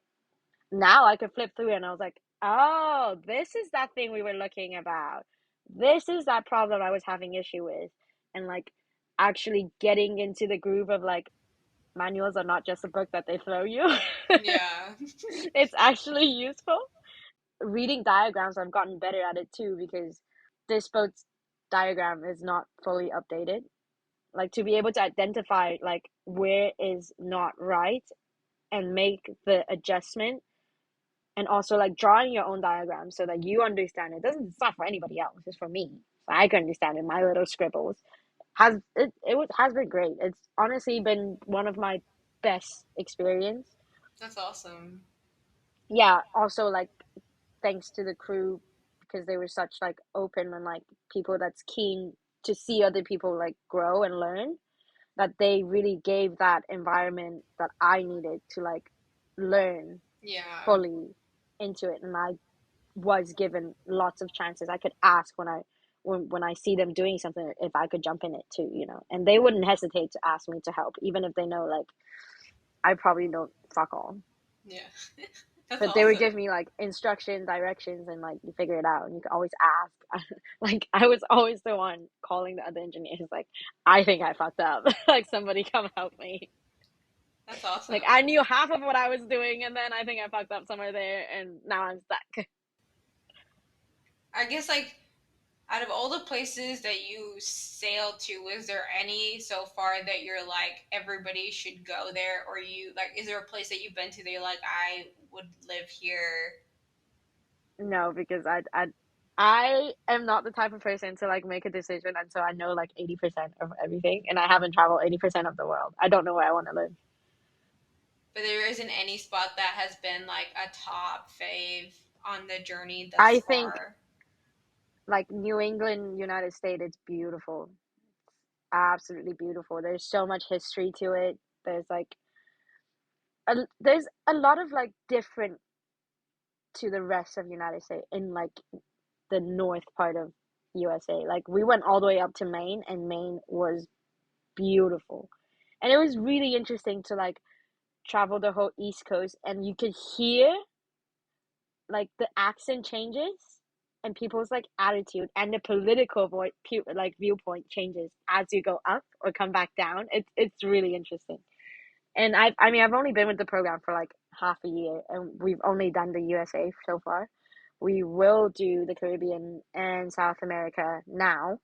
now I could flip through it and I was like, oh, this is that thing we were looking about. This is that problem I was having issue with. And like actually getting into the groove of like manuals are not just a book that they throw you. Yeah. It's actually useful. Reading diagrams, I've gotten better at it too because this boat's diagram is not fully updated. Like to be able to identify like where is not right and make the adjustment, and also like drawing your own diagrams so that you understand it. Doesn't, it's not for anybody else, it's for me. So I can understand it. My little scribbles has been great. It's honestly been one of my best experience. That's awesome. Yeah, also like thanks to the crew because they were such like open and like people that's keen to see other people like grow and learn, that they really gave that environment that I needed to like learn Yeah. fully into it. And I was given lots of chances. I could ask when I see them doing something if I could jump in it too, you know. And they wouldn't hesitate to ask me to help, even if they know like I probably don't fuck all. Yeah. That's But they would awesome. give me like instruction, directions, and like you figure it out. And you can always ask. Like I was always the one calling the other engineers, like I think I fucked up. Like somebody come help me. That's Like awesome. I knew half of what I was doing, and then I think I fucked up somewhere there, and now I'm stuck. I guess like out of all the places that you sailed to, was there any so far that you're like everybody should go there, or you like is there a place that you've been to that you're like I would live here? No, because I am not the type of person to like make a decision until I know like 80% of everything, and I haven't traveled 80% of the world. I don't know where I want to live. But there isn't any spot that has been like a top fave on the journey thus I think far. like New England, United States, it's beautiful. Absolutely beautiful. There's so much history to it. There's like there's a lot of like different to the rest of United States in like the north part of USA. Like we went all the way up to Maine, and Maine was beautiful. And it was really interesting to like travel the whole East Coast, and you could hear like the accent changes and people's like attitude and the political like viewpoint changes as you go up or come back down. It's really interesting. And I mean I've only been with the program for like half a year, and we've only done the USA so far. We will do the Caribbean and South America now,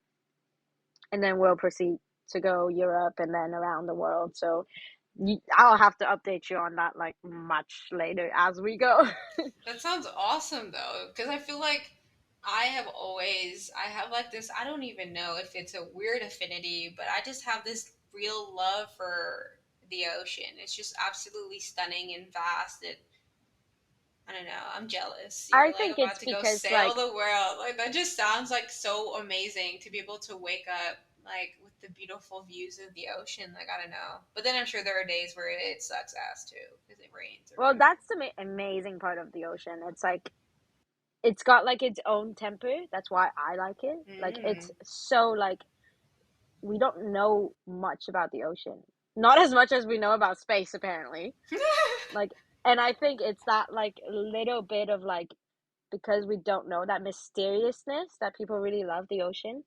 and then we'll proceed to go Europe and then around the world. So I'll have to update you on that like much later as we go. That sounds awesome though, because I feel like I have like this, I don't even know if it's a weird affinity, but I just have this real love for the ocean. It's just absolutely stunning and vast. I don't know, I'm jealous. You're I like think about it's to go because sail like the world. Like that just sounds like so amazing to be able to wake up like with the beautiful views of the ocean. Like I don't know. But then I'm sure there are days where it sucks ass too because it rains or well whatever. that's the amazing part of the ocean. It's like it's got like its own temper. That's why I like it. Like it's Mm. so like we don't know much about the ocean. Not as much as we know about space apparently. Like and I think it's that like little bit of like because we don't know that mysteriousness that people really love the ocean.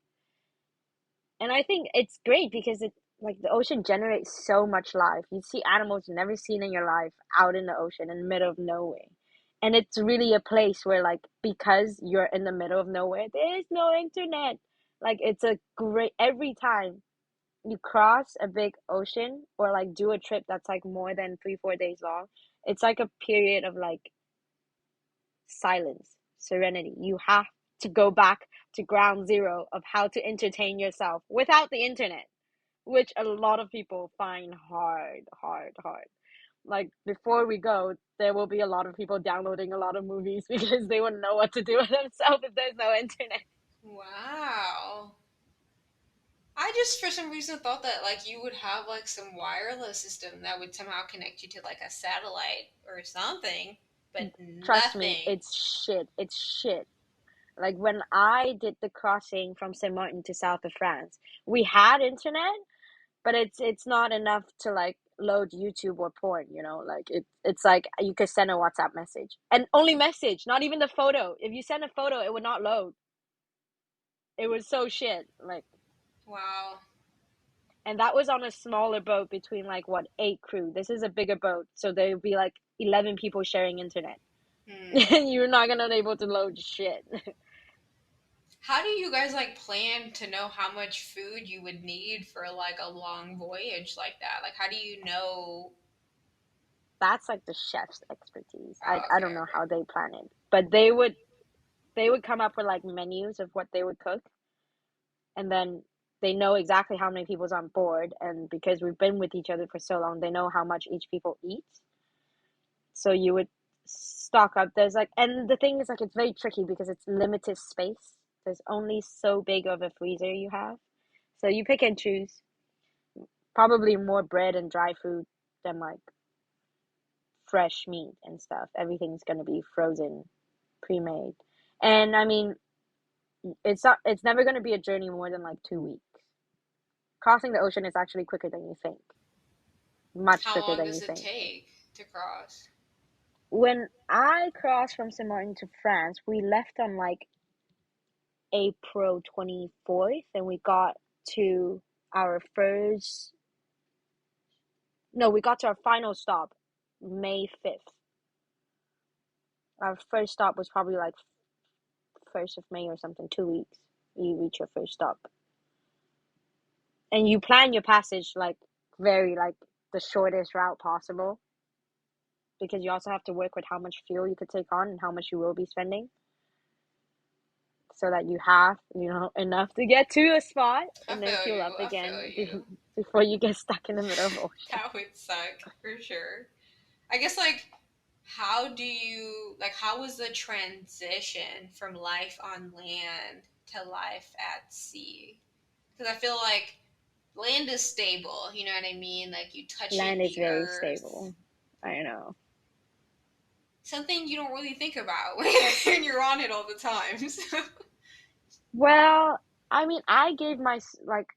And I think it's great because it like the ocean generates so much life. You see animals you've never seen in your life out in the ocean in the middle of nowhere. And it's really a place where like because you're in the middle of nowhere, there is no internet. Like it's a great every time you cross a big ocean or like do a trip that's like more than 3 4 days long, it's like a period of like silence, serenity. You have to go back to ground zero of how to entertain yourself without the internet, which a lot of people find hard, hard, hard. Like before we go, there will be a lot of people downloading a lot of movies because they wouldn't know what to do with themselves if there's no internet. Wow. I just for some reason thought that like you would have like some wireless system that would somehow connect you to like a satellite or something, but Trust me, nothing. it's shit. It's shit. Like when I did the crossing from Saint Martin to south of France, we had internet, but it's not enough to like load YouTube or porn, like it's like you could send a WhatsApp message and only message, not even the photo. If you send a photo, it would not load. It was so shit. Like, Wow. and that was on a smaller boat between like what, 8 crew. This is a bigger boat, so there would be like 11 people sharing internet. Hmm. And you're not gonna be able to load shit. How do you guys like plan to know how much food you would need for like a long voyage like that? Like how do you know? That's like the chef's expertise. I Oh, I okay, don't know okay. how they plan it, but they would come up with like menus of what they would cook, and then they know exactly how many people's on board, and because we've been with each other for so long, they know how much each people eats. So you would stock up. There's like, and the thing is like it's very tricky because it's limited space. There's only so big of a freezer you have. So you pick and choose. Probably more bread and dry food than like fresh meat and stuff. Everything's gonna be frozen, pre-made. And I mean, it's never gonna be a journey more than like 2 weeks. Crossing the ocean is actually quicker than you think. Much How quicker long than you does it think. take to cross? When I crossed from Sint Maarten to France, we left on like April 24th, and we got to our first, no, we got to our final stop May 5th. Our first stop was probably like 1st of May or something, 2 weeks. You reach your first stop. And you plan your passage like very like the shortest route possible, because you also have to work with how much fuel you could take on and how much you will be spending, so that you have, enough to get to a spot I and then feel fuel you. up I feel again you. before you get stuck in the middle of the ocean. That would suck for sure. I guess like how was the transition from life on land to life at sea? Because I feel like land is stable, you know what I mean? Like you touching Land is the very earth. stable. I know. Something you don't really think about when you're on it all the time. So. Well, I mean, I gave like,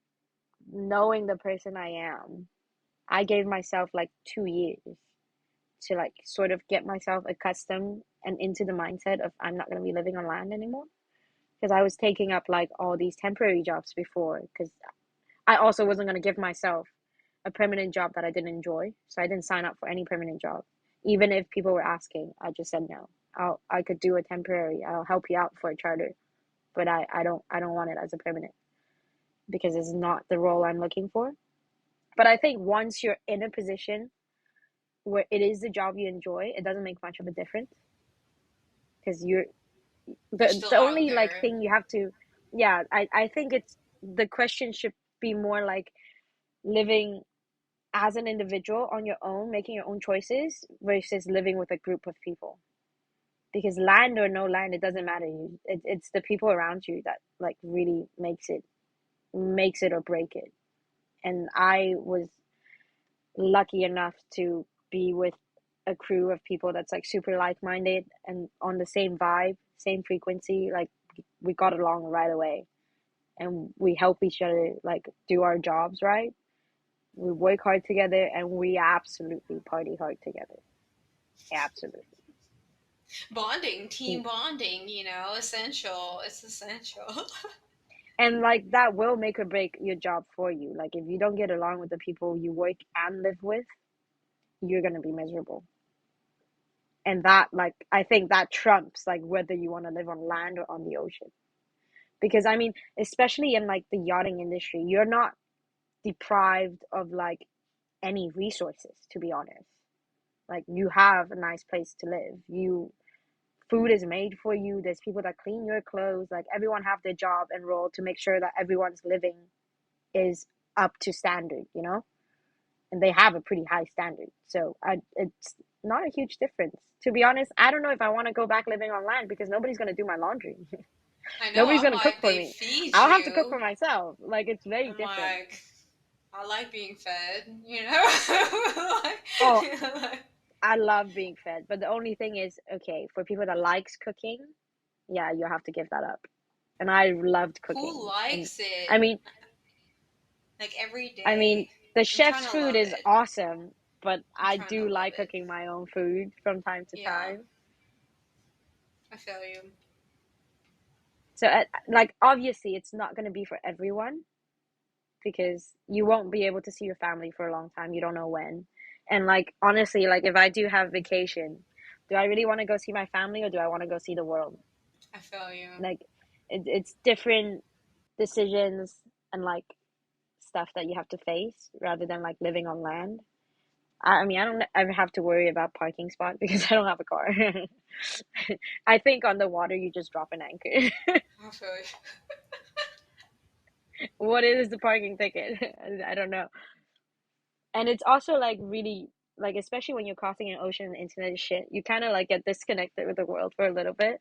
knowing the person I am, I gave myself like 2 years to like sort of get myself accustomed and into the mindset of I'm not going to be living on land anymore. Because I was taking up like all these temporary jobs before, because I also wasn't going to give myself a permanent job that I didn't enjoy. So I didn't sign up for any permanent job. Even if people were asking, I just said no. I could do a temporary. I'll help you out for a charter, but I don't want it as a permanent, because it's not the role I'm looking for. But I think once you're in a position where it is the job you enjoy, it doesn't make much of a difference, because You're the still out only like there. thing you have to, yeah, I think it's, the question should be more like living as an individual on your own, making your own choices versus living with a group of people. Because land or no land, it doesn't matter. It's the people around you that like really makes it or break it. And I was lucky enough to be with a crew of people that's like super like-minded and on the same vibe, same frequency. Like, we got along right away, and we help each other like do our jobs right. We work hard together, and we absolutely party hard together. Absolutely. Bonding, team bonding, essential. It's essential. And like that will make or break your job for you. Like, if you don't get along with the people you work and live with, you're gonna be miserable. And that, like, I think that trumps like whether you want to live on land or on the ocean. Because I mean, especially in like the yachting industry, you're not deprived of like any resources, to be honest. Like, you have a nice place to live. Food is made for you. There's people that clean your clothes. Like, everyone have their job and role to make sure that everyone's living is up to standard. And they have a pretty high standard. So it's not a huge difference. To be honest, I don't know if I want to go back living on land, because nobody's going to do my laundry. I know. Nobody's I'm going to cook like, for they me. feed I'll have to cook for you. myself. Like, it's very I'm different. like, I like being fed. Oh, like, I love being fed. But the only thing is, okay, for people that likes cooking, yeah, you have to give that up. And I loved cooking. who And likes it? I mean, Like every I mean, day. the I'm trying chef's to food love is it. awesome, but I'm I trying to do love like it. cooking my own food from time to Yeah, time. I feel you. So, like, obviously, it's not going to be for everyone because you won't be able to see your family for a long time. You don't know when. And, like, honestly, like, if I do have vacation, do I really want to go see my family or do I want to go see the world? I feel you. Like, it's different decisions and, like, stuff that you have to face rather than, like, living on land. I mean, I don't ever have to worry about parking spot because I don't have a car. I think on the water you just drop an anchor. I feel you. What is the parking ticket? I don't know. And it's also like really like especially when you're crossing an ocean and the internet is shit, you kind of like get disconnected with the world for a little bit.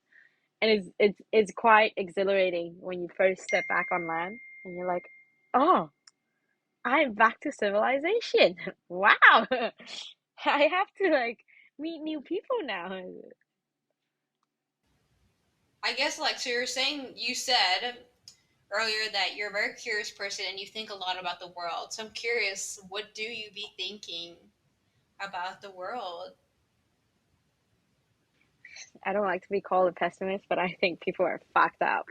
And it's quite exhilarating when you first step back on land and you're like, "Oh, I'm back to civilization. Wow. I have to like meet new people now." I guess like so you're saying you said earlier that you're a very curious person and you think a lot about the world. So I'm curious, what do you be thinking about the world? I don't like to be called a pessimist, but I think people are fucked up.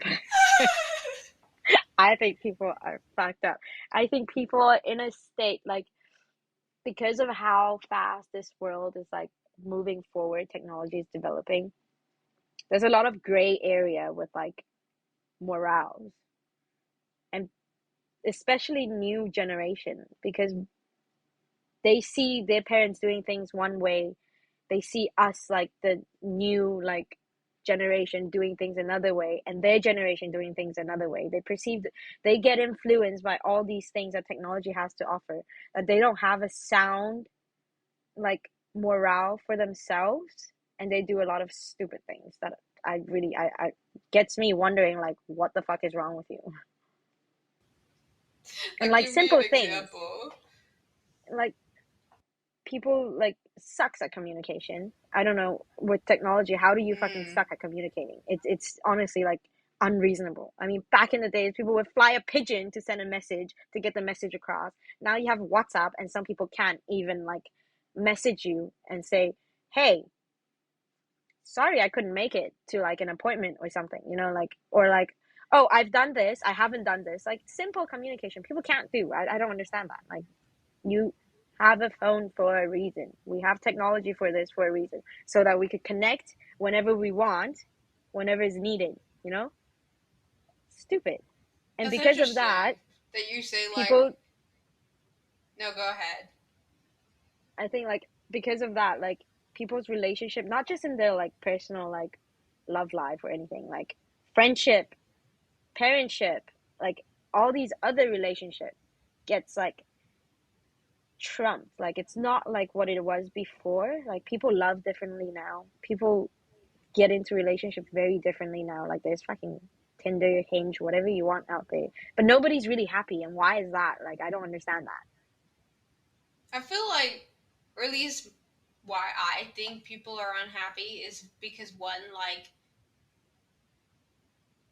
I think people are fucked up. I think people are in a state like because of how fast this world is like moving forward, technology is developing. There's a lot of gray area with like morals and especially new generation because they see their parents doing things one way, they see us like the new like generation doing things another way and their generation doing things another way. They perceive they get influenced by all these things that technology has to offer, that they don't have a sound like morale for themselves, and they do a lot of stupid things that I gets me wondering like what the fuck is wrong with you. And Like, like give me an simple things example. like people like sucks at communication. I don't know with technology how do you fucking Mm. suck at communicating? It's honestly like unreasonable. I mean, back in the days people would fly a pigeon to send a message to get the message across. Now you have WhatsApp and some people can't even like message you and say, "Hey, sorry I couldn't make it to like an appointment or something," like or like, "Oh, I've done this, I haven't done this." Like simple communication people can't do. I don't understand that. Like you have a phone for a reason. We have technology for this for a reason, so that we could connect whenever we want, whenever is needed, you know? Stupid. And That's because of that, interesting that you say like, people, no, go ahead. I think like because of that, like people's relationship, not just in their like personal like love life or anything, like friendship, parentship, like all these other relationships gets like trumped. Like it's not like what it was before. Like people love differently now. People get into relationships very differently now. Like there's fucking Tinder, Hinge, whatever you want out there. But nobody's really happy. And why is that? Like I don't understand that. I feel like, or at least why I think people are unhappy is because one, like,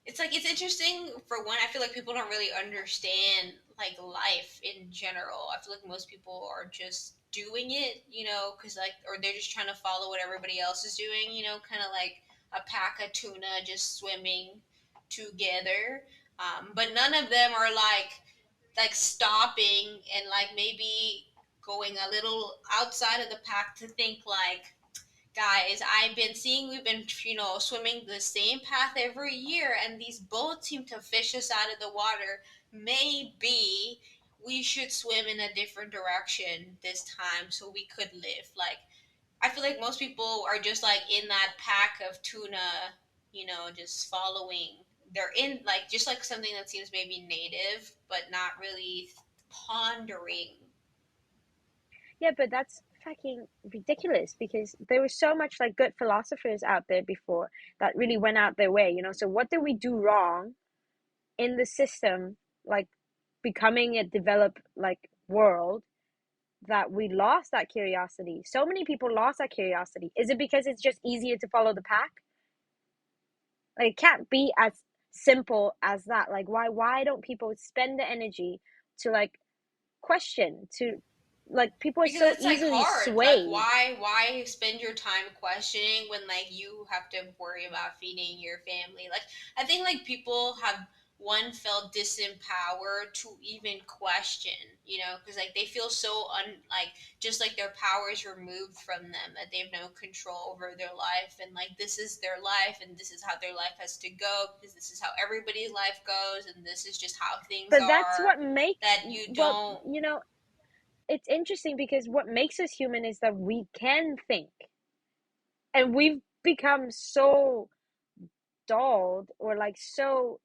it's like it's interesting for one. I feel like people don't really understand like life in general. I feel like most people are just doing it, because like, or they're just trying to follow what everybody else is doing, kind of like a pack of tuna just swimming together. But none of them are like stopping and like maybe going a little outside of the pack to think like, guys, I've been seeing we've been, swimming the same path every year, and these boats seem to fish us out of the water. Maybe we should swim in a different direction this time so we could live. Like, I feel like most people are just like in that pack of tuna, just following. They're in like just like something that seems maybe native, but not really pondering. Yeah, but that's fucking ridiculous because there was so much like good philosophers out there before that really went out their way. So what did we do wrong in the system, like becoming a developed like world that we lost that curiosity? So many people lost that curiosity. Is it because it's just easier to follow the pack? Like it can't be as simple as that. Like why don't people spend the energy to like question to, like, people are Because so it's like easily hard. Like swayed. why spend your time questioning when like you have to worry about feeding your family? Like I think like people have one felt disempowered to even question, because like they feel so like just like their power is removed from them, that they have no control over their life, and like this is their life and this is how their life has to go because this is how everybody's life goes and this is just how things But that's are, what makes, that you well, don't. it's interesting because what makes us human is that we can think, and we've become so dulled or like so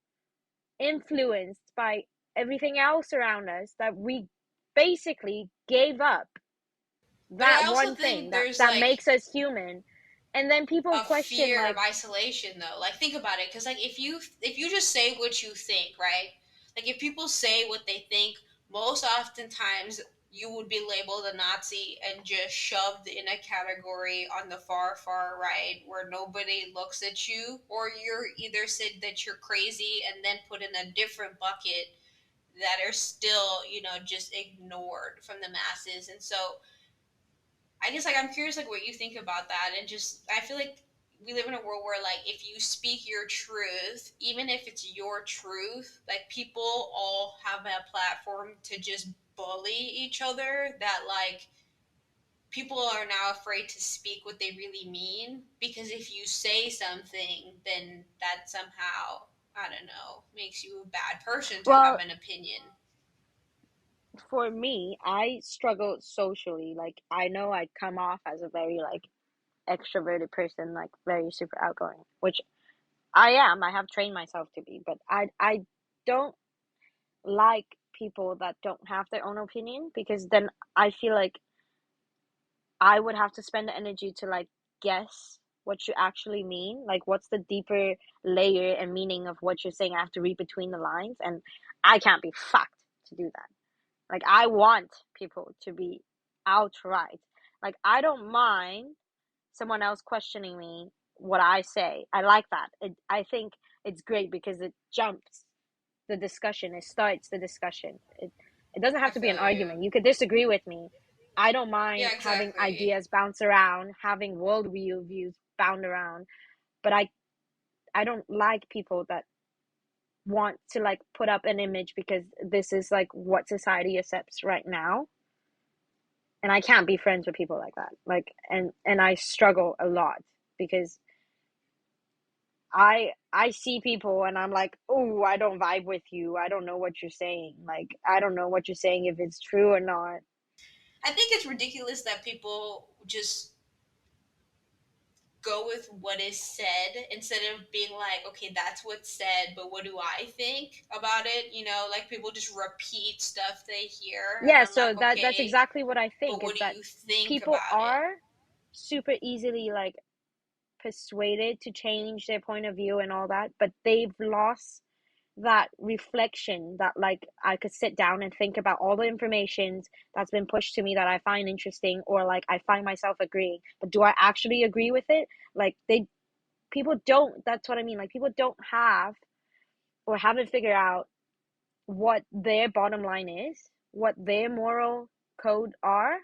influenced by everything else around us that we basically gave up But I that also one think thing that there's that like makes us human. And then people a question fear of like, isolation though. Like think about it, because like if you just say what you think, right? Like if people say what they think, most oftentimes you would be labeled a Nazi and just shoved in a category on the far right where nobody looks at you, or you're either said that you're crazy and then put in a different bucket that are still, just ignored from the masses. And so I guess like I'm curious like what you think about that, and just I feel like we live in a world where like if you speak your truth, even if it's your truth, like people all have a platform to just bully each other, that like people are now afraid to speak what they really mean, because if you say something then that somehow, I don't know, makes you a bad person to have well, an opinion. for me, I struggle socially. Like, I know I come off as a very like extroverted person, like very super outgoing, which I am. I have trained myself to be, but I don't like people that don't have their own opinion, because then I feel like I would have to spend the energy to like guess what you actually mean. Like, what's the deeper layer and meaning of what you're saying? I have to read between the lines, and I can't be fucked to do that. Like, I want people to be outright. Like, I don't mind someone else questioning me what I say. I like that. I think it's great because it jumps the discussion. It starts the discussion. It doesn't I have to be an feel you. argument. You could disagree with me. I don't Yeah, mind having exactly. ideas bounce around, having worldview views bound around, but I don't like people that want to like put up an image because this is like what society accepts right now, and I can't be friends with people like that. Like, and I struggle a lot because I see people and I'm like, oh, I don't vibe with you. I don't know what you're saying. Like, I don't know what you're saying, if it's true or not. I think it's ridiculous that people just go with what is said instead of being like, okay, that's what's said, but what do I think about it? Like people just repeat stuff they hear, and Yeah, I'm so like, that's okay, exactly what I but think, what is do that you think people about it? are super easily like persuaded to change their point of view and all that, but they've lost that reflection, that like I could sit down and think about all the information that's been pushed to me that I find interesting, or like I find myself agreeing, but do I actually agree with it? Like, they people don't, that's what I mean. Like, people don't have or haven't figured out what their bottom line is, what their moral code are.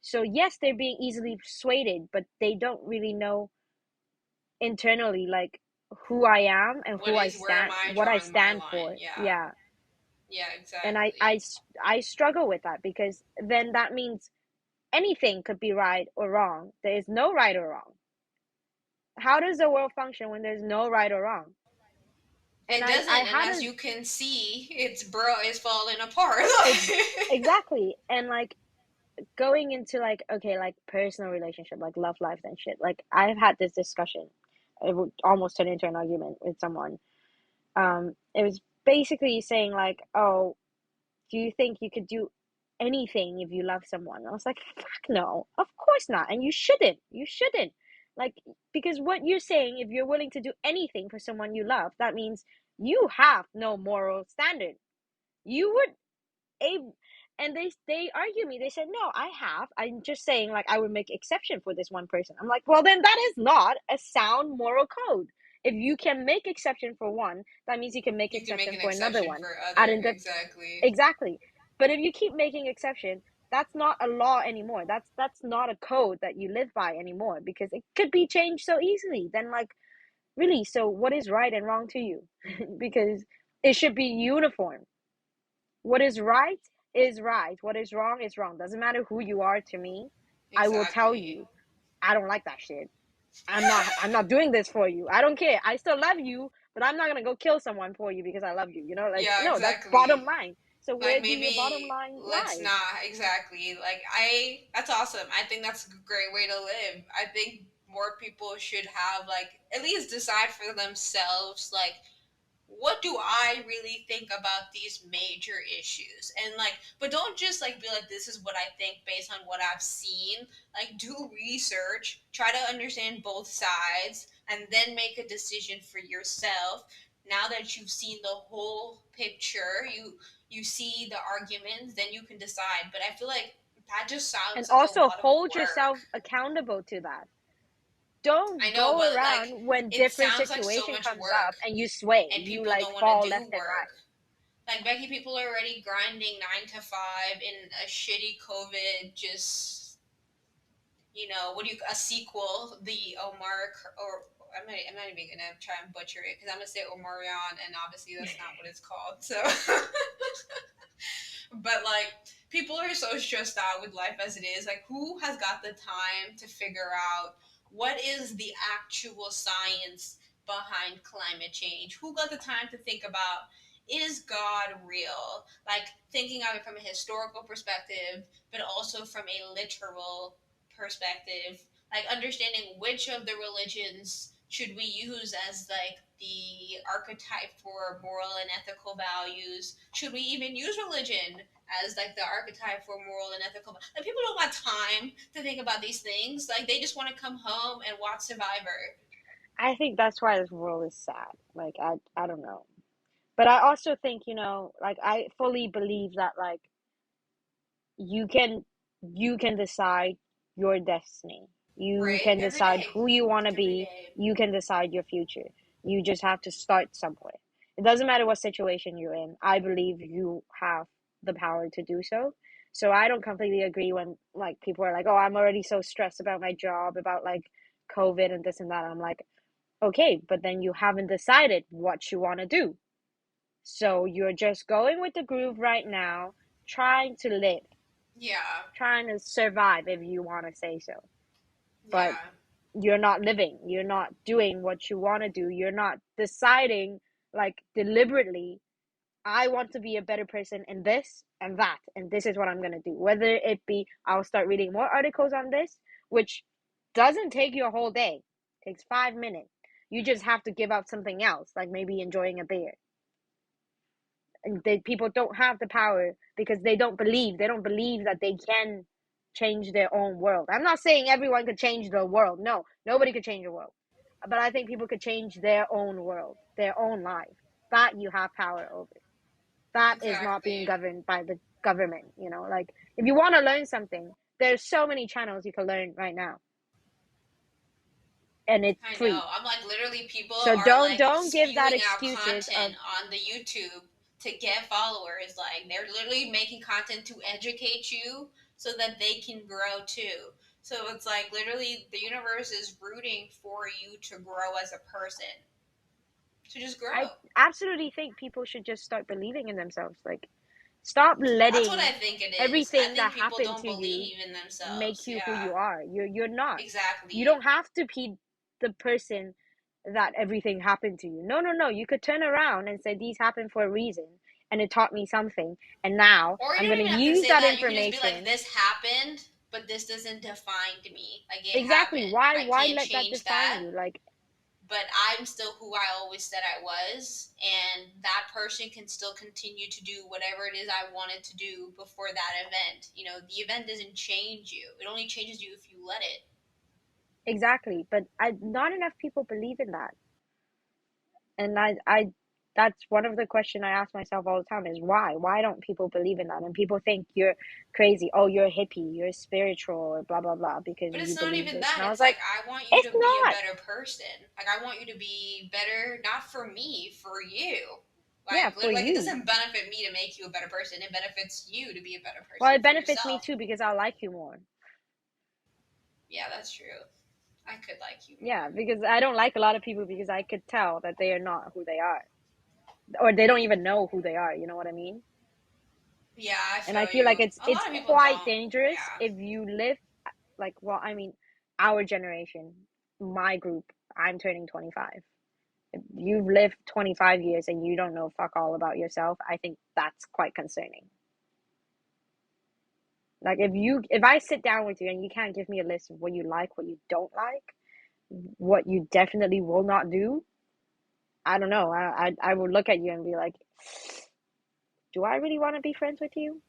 So yes, they're being easily swayed, but they don't really know internally like who I am and What is, where am I what I drawing my stand line? for. Yeah. Yeah. Yeah, And exactly. I struggle with that, because then that means anything could be right or wrong. There is no right or wrong. How does the world function when there's no right or wrong? And It I doesn't, and had as a you can see, it's bro is falling apart. ex- exactly. And like, going into like, okay, like personal relationship, like love life and shit, like I've had this discussion. It would almost turn into an argument with someone. It was basically saying like, oh, do you think you could do anything if you love someone? I was like, fuck no, of course not. And you shouldn't, like, because what you're saying, if you're willing to do anything for someone you love, that means you have no moral standard. You would a And they argue me. They said, no, I'm just saying, like, I would make exception for this one person. I'm like, well, then that is not a sound moral code. If you can make exception for one, that means you can make You can make exception an for another exception one. for At other, in the exactly. Exactly. But if you keep making exception, that's not a law anymore. That's not a code that you live by anymore because it could be changed so easily. Then like really, so what is right and wrong to you? Because it should be uniform. What is right is right. What is wrong is wrong. Doesn't matter who you are to me. I will tell Exactly. you, I don't like that shit. I'm not doing this for you. I don't care. I still love you, but I'm not gonna go kill someone for you because I love you. You know, like Yeah, no, that's bottom exactly. line. So Like where do your bottom maybe line let's lie? not exactly. Like I that's awesome. I think that's a great way to live. I think more people should have like at least decide for themselves like what do I really think about these major issues? And like, but don't just like be like, this is what I think based on what I've seen. Like, do research, try to understand both sides, and then make a decision for yourself. Now that you've seen the whole picture, you see the arguments, then you can decide. But I feel like that just And sounds like a also lot of hold work. yourself accountable to that. I Don't know, go but like, around when it different sounds like so situation much comes work, up and you sway. and You people like don't want to fall do left and work. right. Like Becky, people are already grinding 9 to 5 in a shitty COVID. Just what do you a sequel? The Omar or I'm not even gonna try and butcher it because I'm gonna say Omarion, and obviously that's not what it's called. So, but like people are so stressed out with life as it is. Like, who has got the time to figure out what is the actual science behind climate change? Who got the time to think about is God real? Like thinking of it from a historical perspective, but also from a literal perspective. Like understanding which of the religions should we use as like the archetype for moral and ethical values? Should we even use religion as like the archetype for moral and ethical? Like people don't have time to think about these things. Like they just want to come home and watch Survivor. I think that's why this world is sad. Like I don't know. But I also think, like I fully believe that like you can you can decide your destiny. You Right? can Every decide day. who you want to Every be. day. You can decide your future. You just have to start somewhere. It doesn't matter what situation you're in. I believe you have the power to do so. So I don't completely agree when like people are like, "Oh, I'm already so stressed about my job, about like COVID and this and that." I'm like, "Okay, but then you haven't decided what you want to do. So you're just going with the groove right now, trying to live, Yeah. trying to survive, if you want to say so. But Yeah. you're not living. You're not doing what you want to do. You're not deciding, like, deliberately, I want to be a better person in this and that, and this is what I'm going to do. Whether it be, I'll start reading more articles on this, which doesn't take you a whole day, it takes 5 minutes. You just have to give up something else, like maybe enjoying a beer. And people don't have the power because they don't believe that they can change their own world. I'm not saying everyone could change the world. No, nobody could change the world, but I think people could change their own world, their own life. That you have power over. That is not being Exactly. governed by the government. Like if you want to learn something, there's so many channels you can learn right now, and it's I know. free. I'm like literally people So are don't like don't give that spewing out excuses content of on the YouTube to get followers. Like they're literally making content to educate you so that they can grow too. So it's like literally the universe is rooting for you to grow as a person. To just I grow. absolutely think people should just start believing in themselves. Like, stop That's what I letting think it is. I everything that think people happened don't to you believe in make themselves. you who Yeah. you are. You're not. You Exactly. don't have to be the person that everything happened to you. No, no, no. You could turn around and say these happened for a reason and it taught me something. And now Or you I'm don't going to even have to use say that that. You can just be like, information. this happened, but this doesn't define me. Like, it Exactly. happened. Why I why can't let that change define that. you? Like, But I'm still who I always said I was. And that person can still continue to do whatever it is I wanted to do before that event. The event doesn't change you, it only changes you if you let it. exactly. But not enough people believe in that. And I that's one of the question I ask myself all the time is why don't people believe in that? And people think you're crazy. Oh, you're a hippie, you're spiritual, or blah blah blah because But you it's not believe even this. And that. I was It's like, like I want you it's to be a not. better person. Like I want you to be better, not for me, for you. Yeah, Like, for like it you. doesn't benefit me to make you a better person. It benefits you to be a better Well, person it for benefits me yourself. too because I like you more. Yeah, that's true. I could like you Yeah, more. because I don't like a lot of people because I could tell that they are not who they are. Or they don't even know who they are, you know what I mean? Yeah, I And I feel feel you. like it's A it's lot of people quite don't. dangerous Yeah. if you live like, well, I mean, our generation, my group, I'm turning 25. If you've lived 25 years and you don't know fuck all about yourself, I think that's quite concerning. Like if I sit down with you and you can't give me a list of what you like, what you don't like, what you definitely will not do, I don't know. I would look at you and be like, do I really want to be friends with you?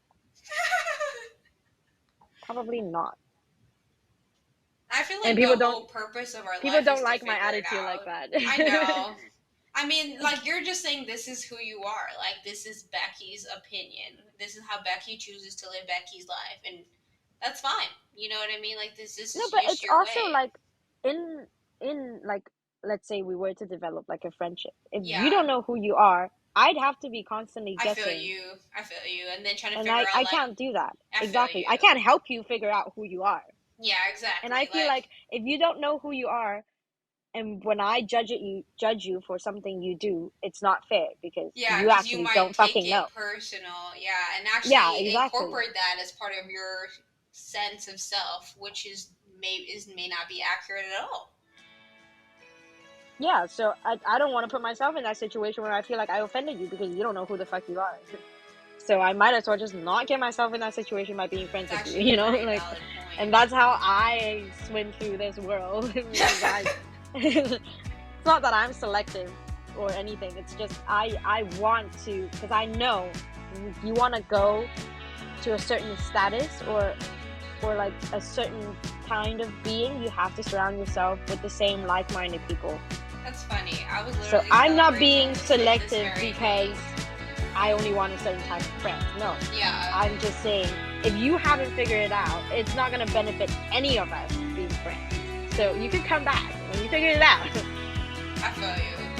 Probably not. I feel And like the whole purpose of our people life is don't to like my figure it attitude like out. that. I know. I mean, like, you're just saying this is who you are. Like, this is Becky's opinion. This is how Becky chooses to live Becky's life. And that's fine. You know what I mean? Like, this No, is but just it's your also way. like in like, let's say we were to develop like a friendship. If you Yeah. don't know who you are, I'd have to be constantly I feel guessing, you. I feel you. And then trying to and figure out, I like, can't do that. I feel Exactly. I you. can't help you figure out who you are. Yeah, And I exactly. feel Like, like if you don't know who you are, and when I judge you for something you do, it's not fair because yeah, you because you actually might don't take fucking it know. personal. Yeah, and Yeah, actually exactly. incorporate that as part of your sense of self, which may not be accurate at all. Yeah, so I don't want to put myself in that situation where I feel like I offended you because you don't know who the fuck you are. So I might as well just not get myself in that situation by being friends That's with you, actually you a know? very Like, valid and point. that's how I swim through this world because I it's not that I'm selective or anything. It's just I want to, because I know if you want to go to a certain status or like a certain kind of being, you have to surround yourself with the same like-minded people. That's funny. I was So literally I'm not celebrating being this selective very thing. because I only want a certain type of friend. No. Yeah, I'm just saying, if you haven't figured it out, it's not going to benefit any of us being friends. So you can come back when you figure it out. I feel you.